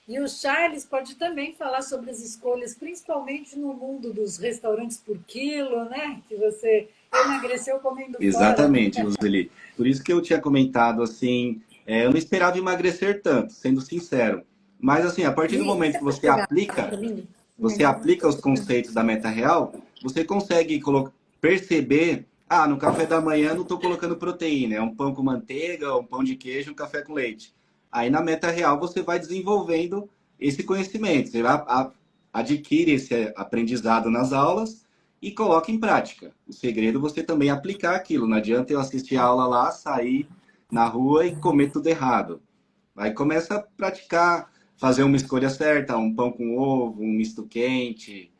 [SPEAKER 3] E o Charles pode também falar sobre as escolhas, principalmente no mundo dos restaurantes por quilo, né? Que você emagreceu comendo fora.
[SPEAKER 4] Exatamente, Roseli. Por isso que eu tinha comentado assim, eu não esperava emagrecer tanto, sendo sincero. Mas assim, a partir do
[SPEAKER 1] Gi,
[SPEAKER 4] momento
[SPEAKER 1] você
[SPEAKER 4] que
[SPEAKER 1] pode
[SPEAKER 4] você
[SPEAKER 1] pegar
[SPEAKER 4] aplica,
[SPEAKER 1] pra mim?
[SPEAKER 4] você aplica os conceitos da meta real, você consegue perceber, no café da manhã não estou colocando proteína, é um pão com manteiga, um pão de queijo, um café com leite. Aí na meta real você vai desenvolvendo esse conhecimento, você adquire esse aprendizado nas aulas e coloca em prática. O segredo é você também aplicar aquilo. Não adianta eu assistir a aula lá, sair na rua e comer tudo errado. Aí começa a praticar, fazer uma escolha certa, um pão com ovo, um misto quente,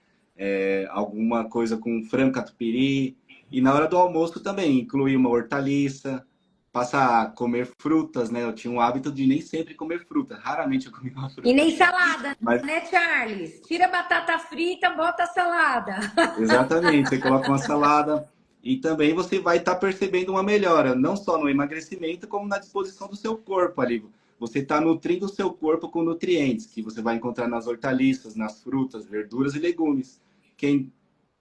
[SPEAKER 4] alguma coisa com frango catupiry. E na hora do almoço também, incluir uma hortaliça, passar a comer frutas, né? Eu tinha um hábito de nem sempre comer fruta, raramente eu comia uma
[SPEAKER 1] E
[SPEAKER 4] fruta.
[SPEAKER 1] nem salada,
[SPEAKER 4] Mas
[SPEAKER 1] né, Charles? Tira a batata frita, bota a salada.
[SPEAKER 4] exatamente, você coloca uma salada e também você vai estar percebendo uma melhora, não só no emagrecimento, como na disposição do seu corpo ali. Você está nutrindo o seu corpo com nutrientes que você vai encontrar nas hortaliças, nas frutas, verduras e legumes.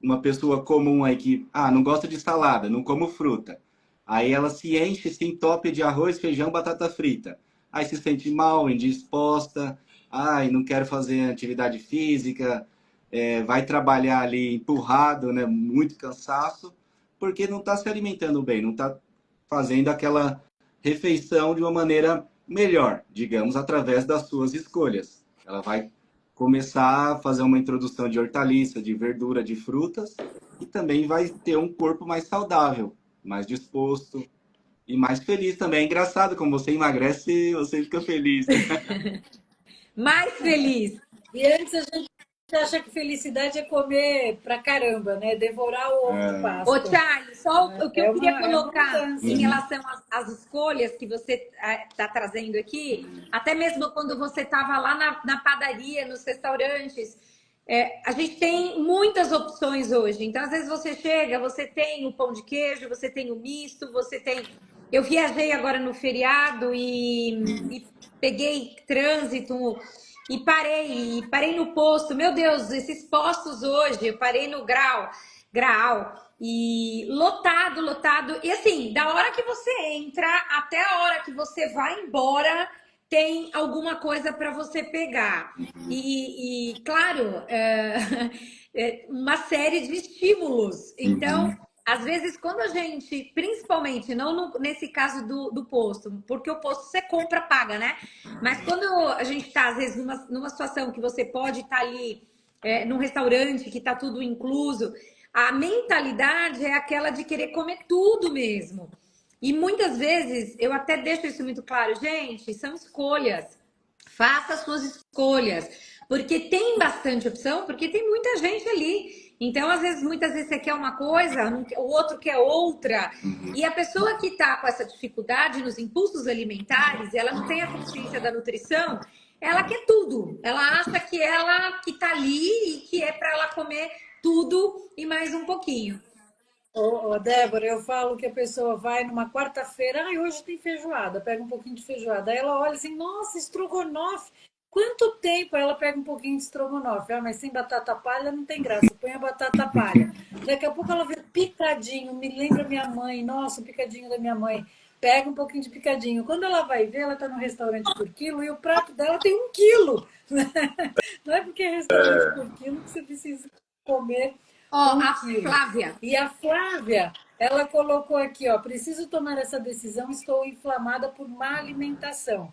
[SPEAKER 4] Uma pessoa comum aí que, não gosta de salada, não como fruta. Aí ela se enche, se entope de arroz, feijão, batata frita. Aí se sente mal, indisposta, não quero fazer atividade física, vai trabalhar ali empurrado, né, muito cansaço, porque não está se alimentando bem, não está fazendo aquela refeição de uma maneira melhor, digamos, através das suas escolhas. Ela vai começar a fazer uma introdução de hortaliça, de verdura, de frutas, e também vai ter um corpo mais saudável, mais disposto e mais feliz também. É engraçado como você emagrece, você fica feliz.
[SPEAKER 1] Mais feliz.
[SPEAKER 3] E antes a gente acha que felicidade é comer pra caramba, né? Devorar o ovo de
[SPEAKER 1] Ô,
[SPEAKER 3] Páscoa.
[SPEAKER 1] Charles, só o que eu queria
[SPEAKER 3] É uma
[SPEAKER 1] colocar
[SPEAKER 3] mudança.
[SPEAKER 1] em relação às escolhas que você está trazendo aqui, até mesmo quando você estava lá na padaria, nos restaurantes, a gente tem muitas opções hoje. Então, às vezes você chega, você tem o pão de queijo, você tem o misto, você tem. Eu viajei agora no feriado e peguei trânsito e parei no posto. Meu Deus, esses postos hoje, eu parei no Graal. E lotado, lotado. E assim, da hora que você entra até a hora que você vai embora, tem alguma coisa para você pegar. E claro, uma série de estímulos. Então,
[SPEAKER 4] Uhum.
[SPEAKER 1] às vezes, quando a gente, principalmente, não nesse caso do posto, porque o posto você compra, paga, né? Mas quando a gente está, às vezes, numa situação que você pode estar ali num restaurante que está tudo incluso, a mentalidade é aquela de querer comer tudo mesmo. E muitas vezes, eu até deixo isso muito claro, gente, são escolhas. Faça as suas escolhas. Porque tem bastante opção, porque tem muita gente ali. Então, às vezes, muitas vezes você quer uma coisa, o outro quer outra. E a pessoa que está com essa dificuldade nos impulsos alimentares, ela não tem a consciência da nutrição, ela quer tudo. Ela acha que ela que está ali e que é para ela comer tudo e mais um pouquinho.
[SPEAKER 3] Débora, eu falo que a pessoa vai numa quarta-feira, hoje tem feijoada, pega um pouquinho de feijoada. Aí ela olha assim, nossa, estrogonofe. Quanto tempo? Aí ela pega um pouquinho de estrogonofe. Mas sem batata palha não tem graça. Põe a batata palha. Daqui a pouco ela vê picadinho, me lembra minha mãe. Nossa, o picadinho da minha mãe. Pega um pouquinho de picadinho. Quando ela vai ver, ela está no restaurante por quilo e o prato dela tem 1 quilo. Não é porque é restaurante por quilo que você precisa comer
[SPEAKER 1] Ó, a
[SPEAKER 3] 1 quilo.
[SPEAKER 1] Flávia.
[SPEAKER 3] E a Flávia, ela colocou aqui, preciso tomar essa decisão, estou inflamada por má alimentação.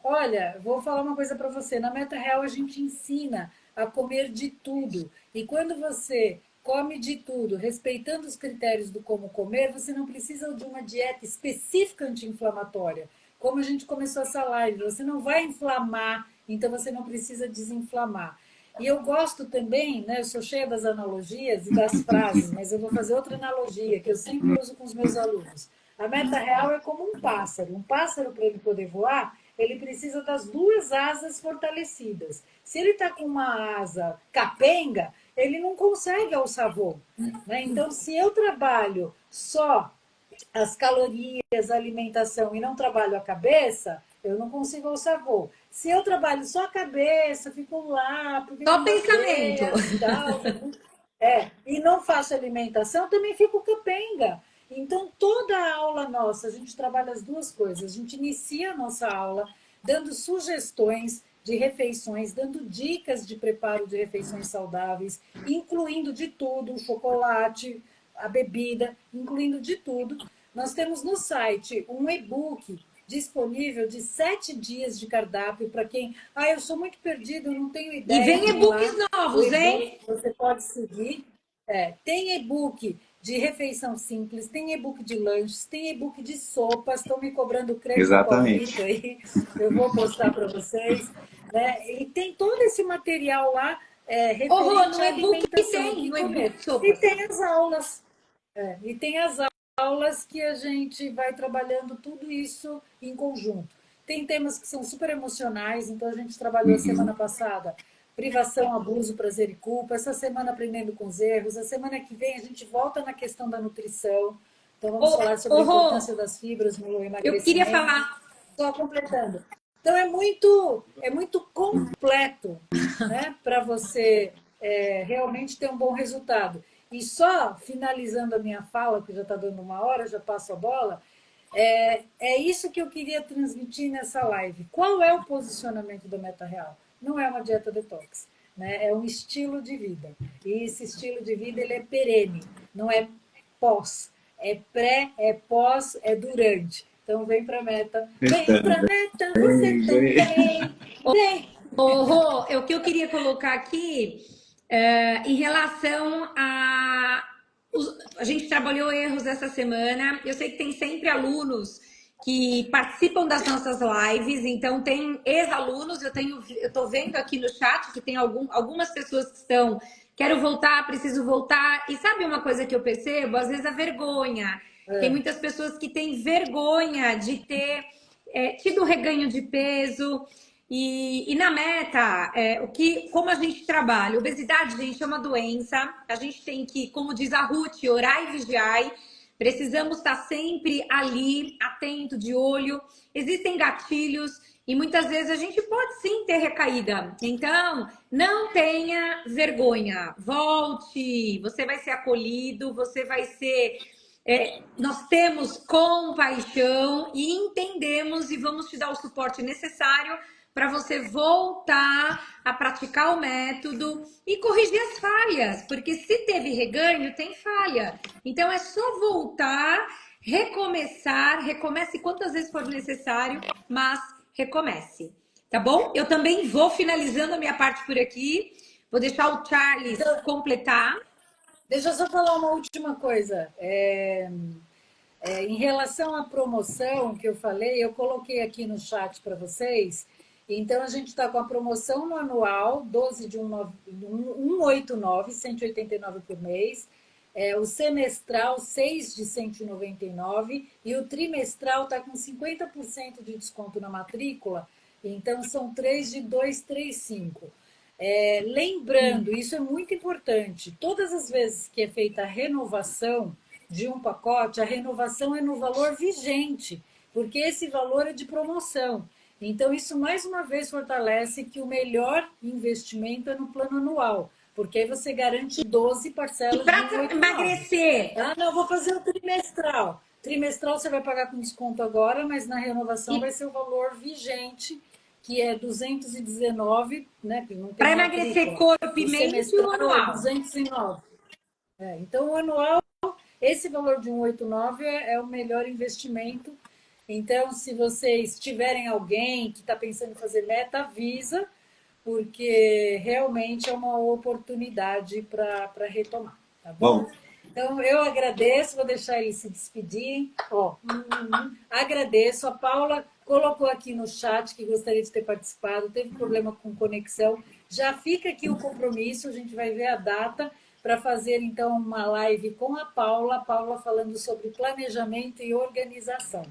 [SPEAKER 3] Olha, vou falar uma coisa para você, na Meta Real a gente ensina a comer de tudo. E quando você come de tudo, respeitando os critérios do como comer, você não precisa de uma dieta específica anti-inflamatória. Como a gente começou essa live, você não vai inflamar, então você não precisa desinflamar. E eu gosto também, né? Eu sou cheia das analogias e das frases, mas eu vou fazer outra analogia que eu sempre uso com os meus alunos. A meta real é como um pássaro. Um pássaro, para ele poder voar, ele precisa das duas asas fortalecidas. Se ele está com uma asa capenga, ele não consegue alçar voo, né? Então, se eu trabalho só as calorias, a alimentação e não trabalho a cabeça, eu não consigo alçar voo. Se eu trabalho só a cabeça, fico lá, porque
[SPEAKER 1] Só
[SPEAKER 3] tem
[SPEAKER 1] pensamento.
[SPEAKER 3] ideias, tal, e não faço alimentação, também fico capenga. Então, toda a aula nossa, a gente trabalha as duas coisas. A gente inicia a nossa aula dando sugestões de refeições, dando dicas de preparo de refeições saudáveis, incluindo de tudo, o chocolate, a bebida, incluindo de tudo. Nós temos no site um e-book disponível de 7 dias de cardápio para quem... Ah, eu sou muito perdido, eu não tenho
[SPEAKER 1] E
[SPEAKER 3] ideia.
[SPEAKER 1] vem
[SPEAKER 3] Tem lá
[SPEAKER 1] e-books
[SPEAKER 3] o
[SPEAKER 1] novos,
[SPEAKER 3] e-book,
[SPEAKER 1] hein?
[SPEAKER 3] você pode seguir. Tem e-book de refeição simples, tem e-book de lanches, tem e-book de sopas. Estão me cobrando creme de palmito
[SPEAKER 4] Exatamente.
[SPEAKER 3] aí, eu vou postar para vocês. Né? E tem todo esse material lá
[SPEAKER 1] Ô, Rô,
[SPEAKER 3] referente
[SPEAKER 1] no
[SPEAKER 3] à
[SPEAKER 1] e-book
[SPEAKER 3] alimentação, o
[SPEAKER 1] tem,
[SPEAKER 3] que
[SPEAKER 1] no
[SPEAKER 3] comer.
[SPEAKER 1] e-book
[SPEAKER 3] E
[SPEAKER 1] sopas.
[SPEAKER 3] tem as aulas. E tem as aulas que a gente vai trabalhando tudo isso em conjunto. Tem temas que são super emocionais, então a gente trabalhou a semana
[SPEAKER 4] Uhum.
[SPEAKER 3] passada privação, abuso, prazer e culpa, essa semana aprendendo com os erros, a semana que vem a gente volta na questão da nutrição, então vamos falar sobre a
[SPEAKER 1] Rô,
[SPEAKER 3] importância das fibras no
[SPEAKER 1] eu queria
[SPEAKER 3] emagrecimento,
[SPEAKER 1] falar.
[SPEAKER 3] só completando. Então é muito completo, né, para você realmente ter um bom resultado. E só finalizando a minha fala, que já está dando uma hora, já passo a bola, é isso que eu queria transmitir nessa live. Qual é o posicionamento da Meta Real? Não é uma dieta detox, né? É um estilo de vida. E esse estilo de vida ele é perene, não é pós. É pré, é pós, é durante. Então vem para a meta. Vem para a meta, você também. Vem.
[SPEAKER 1] Ô, Rô, o que eu queria colocar aqui em relação a. A gente trabalhou erros essa semana. Eu sei que tem sempre alunos que participam das nossas lives, então tem ex-alunos, eu tô vendo aqui no chat que tem algumas pessoas que estão. Quero voltar, preciso voltar. E sabe uma coisa que eu percebo? Às vezes a vergonha. Tem muitas pessoas que têm vergonha de ter tido reganho de peso. E na meta, como a gente trabalha? Obesidade, gente, é uma doença. A gente tem que, como diz a Ruth, orar e vigiar. Precisamos estar sempre ali, atento, de olho. Existem gatilhos e muitas vezes a gente pode sim ter recaída. Então, não tenha vergonha. Volte, você vai ser acolhido, você vai ser. Nós temos compaixão e entendemos e vamos te dar o suporte necessário para você voltar a praticar o método e corrigir as falhas, porque se teve reganho, tem falha. Então é só voltar, recomeçar, recomece quantas vezes for necessário, mas recomece. Tá bom? Eu também vou finalizando a minha parte por aqui. Vou deixar o Charles
[SPEAKER 3] Então,
[SPEAKER 1] completar.
[SPEAKER 3] deixa eu só falar uma última coisa. Em relação à promoção que eu falei, eu coloquei aqui no chat para vocês. Então, a gente está com a promoção no anual, 12 de 189, 189 por mês. O semestral, 6 de 199. E o trimestral está com 50% de desconto na matrícula. Então, são 3 de 235. Lembrando, isso é muito importante, todas as vezes que é feita a renovação de um pacote, a renovação é no valor vigente, porque esse valor é de promoção. Então, isso mais uma vez fortalece que o melhor investimento é no plano anual, porque aí você garante 12
[SPEAKER 1] E
[SPEAKER 3] parcelas de
[SPEAKER 1] para
[SPEAKER 3] 189.
[SPEAKER 1] emagrecer,
[SPEAKER 3] Ah, não, vou fazer o trimestral. Trimestral você vai pagar com desconto agora, mas na renovação vai
[SPEAKER 1] e
[SPEAKER 3] ser o valor vigente, que é 219, né? Que não tem
[SPEAKER 1] para emagrecer
[SPEAKER 3] matrícula.
[SPEAKER 1] corpo e
[SPEAKER 3] O
[SPEAKER 1] mente e o
[SPEAKER 3] semestral é
[SPEAKER 1] anual.
[SPEAKER 3] 209. Então, o anual, esse valor de 189 é o melhor investimento. Então, se vocês tiverem alguém que está pensando em fazer meta, avisa, porque realmente é uma oportunidade para retomar, tá bom?
[SPEAKER 4] Bom,
[SPEAKER 3] Então, eu agradeço, vou deixar ele se despedir. Agradeço. A Paula colocou aqui no chat que gostaria de ter participado, teve problema com conexão. Já fica aqui o compromisso, a gente vai ver a data para fazer, então, uma live com a Paula falando sobre planejamento e organização.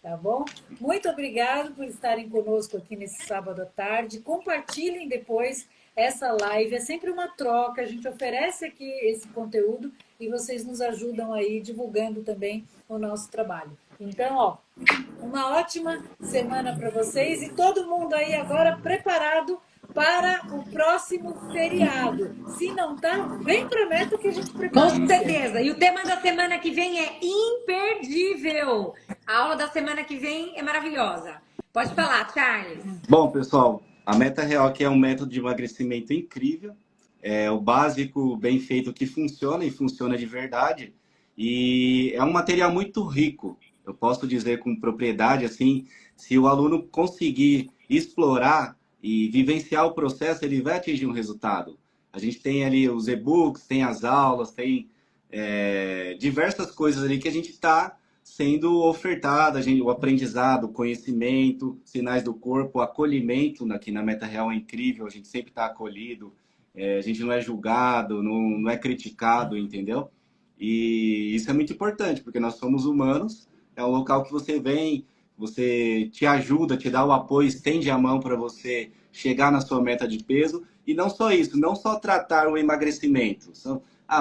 [SPEAKER 3] Tá bom? Muito obrigado por estarem conosco aqui nesse sábado à tarde. Compartilhem depois essa live. É sempre uma troca. A gente oferece aqui esse conteúdo e vocês nos ajudam aí divulgando também o nosso trabalho. Então, ó, uma ótima semana para vocês e todo mundo aí agora preparado para o próximo feriado. Se não tá, vem para a meta que a gente prepara.
[SPEAKER 1] Com certeza. E o tema da semana que vem é imperdível. A aula da semana que vem é maravilhosa. Pode falar, Charles.
[SPEAKER 4] Bom, pessoal, a Meta Real aqui é um método de emagrecimento incrível. É o básico, bem feito, que funciona e funciona de verdade. E é um material muito rico. Eu posso dizer com propriedade, assim, se o aluno conseguir explorar e vivenciar o processo, ele vai atingir um resultado. A gente tem ali os e-books, tem as aulas, tem diversas coisas ali que a gente está sendo ofertado, o aprendizado, o conhecimento, sinais do corpo, o acolhimento aqui na Meta Real é incrível, a gente sempre está acolhido, a gente não é julgado, não é criticado, entendeu? E isso é muito importante, porque nós somos humanos, é um local que você vem, você te ajuda, te dá o apoio, estende a mão para você chegar na sua meta de peso, e não só isso, não só tratar o emagrecimento,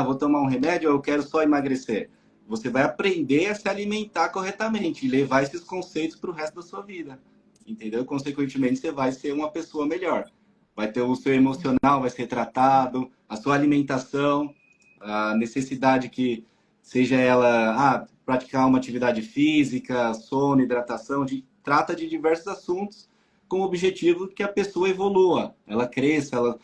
[SPEAKER 4] vou tomar um remédio ou eu quero só emagrecer. Você vai aprender a se alimentar corretamente e levar esses conceitos para o resto da sua vida, entendeu? Consequentemente, você vai ser uma pessoa melhor. Vai ter o seu emocional, vai ser tratado, a sua alimentação, a necessidade que seja ela praticar uma atividade física, sono, hidratação, trata de diversos assuntos com o objetivo que a pessoa evolua, ela cresça, ela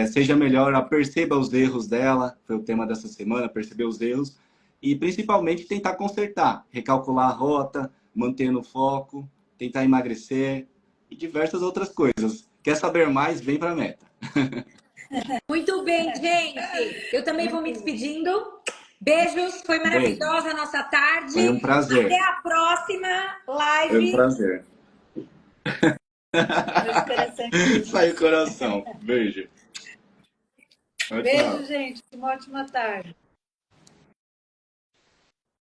[SPEAKER 4] seja melhor, ela perceba os erros dela, foi o tema dessa semana, perceber os erros, e principalmente tentar consertar, recalcular a rota, manter no foco, tentar emagrecer e diversas outras coisas. Quer saber mais? Vem para a meta.
[SPEAKER 1] Muito bem, gente. Eu também vou me despedindo. Beijos, foi maravilhosa a nossa tarde.
[SPEAKER 4] Foi um prazer.
[SPEAKER 1] Até a próxima live.
[SPEAKER 4] Foi um prazer. Sai o coração. Beijo.
[SPEAKER 3] Beijo, gente. Uma ótima tarde.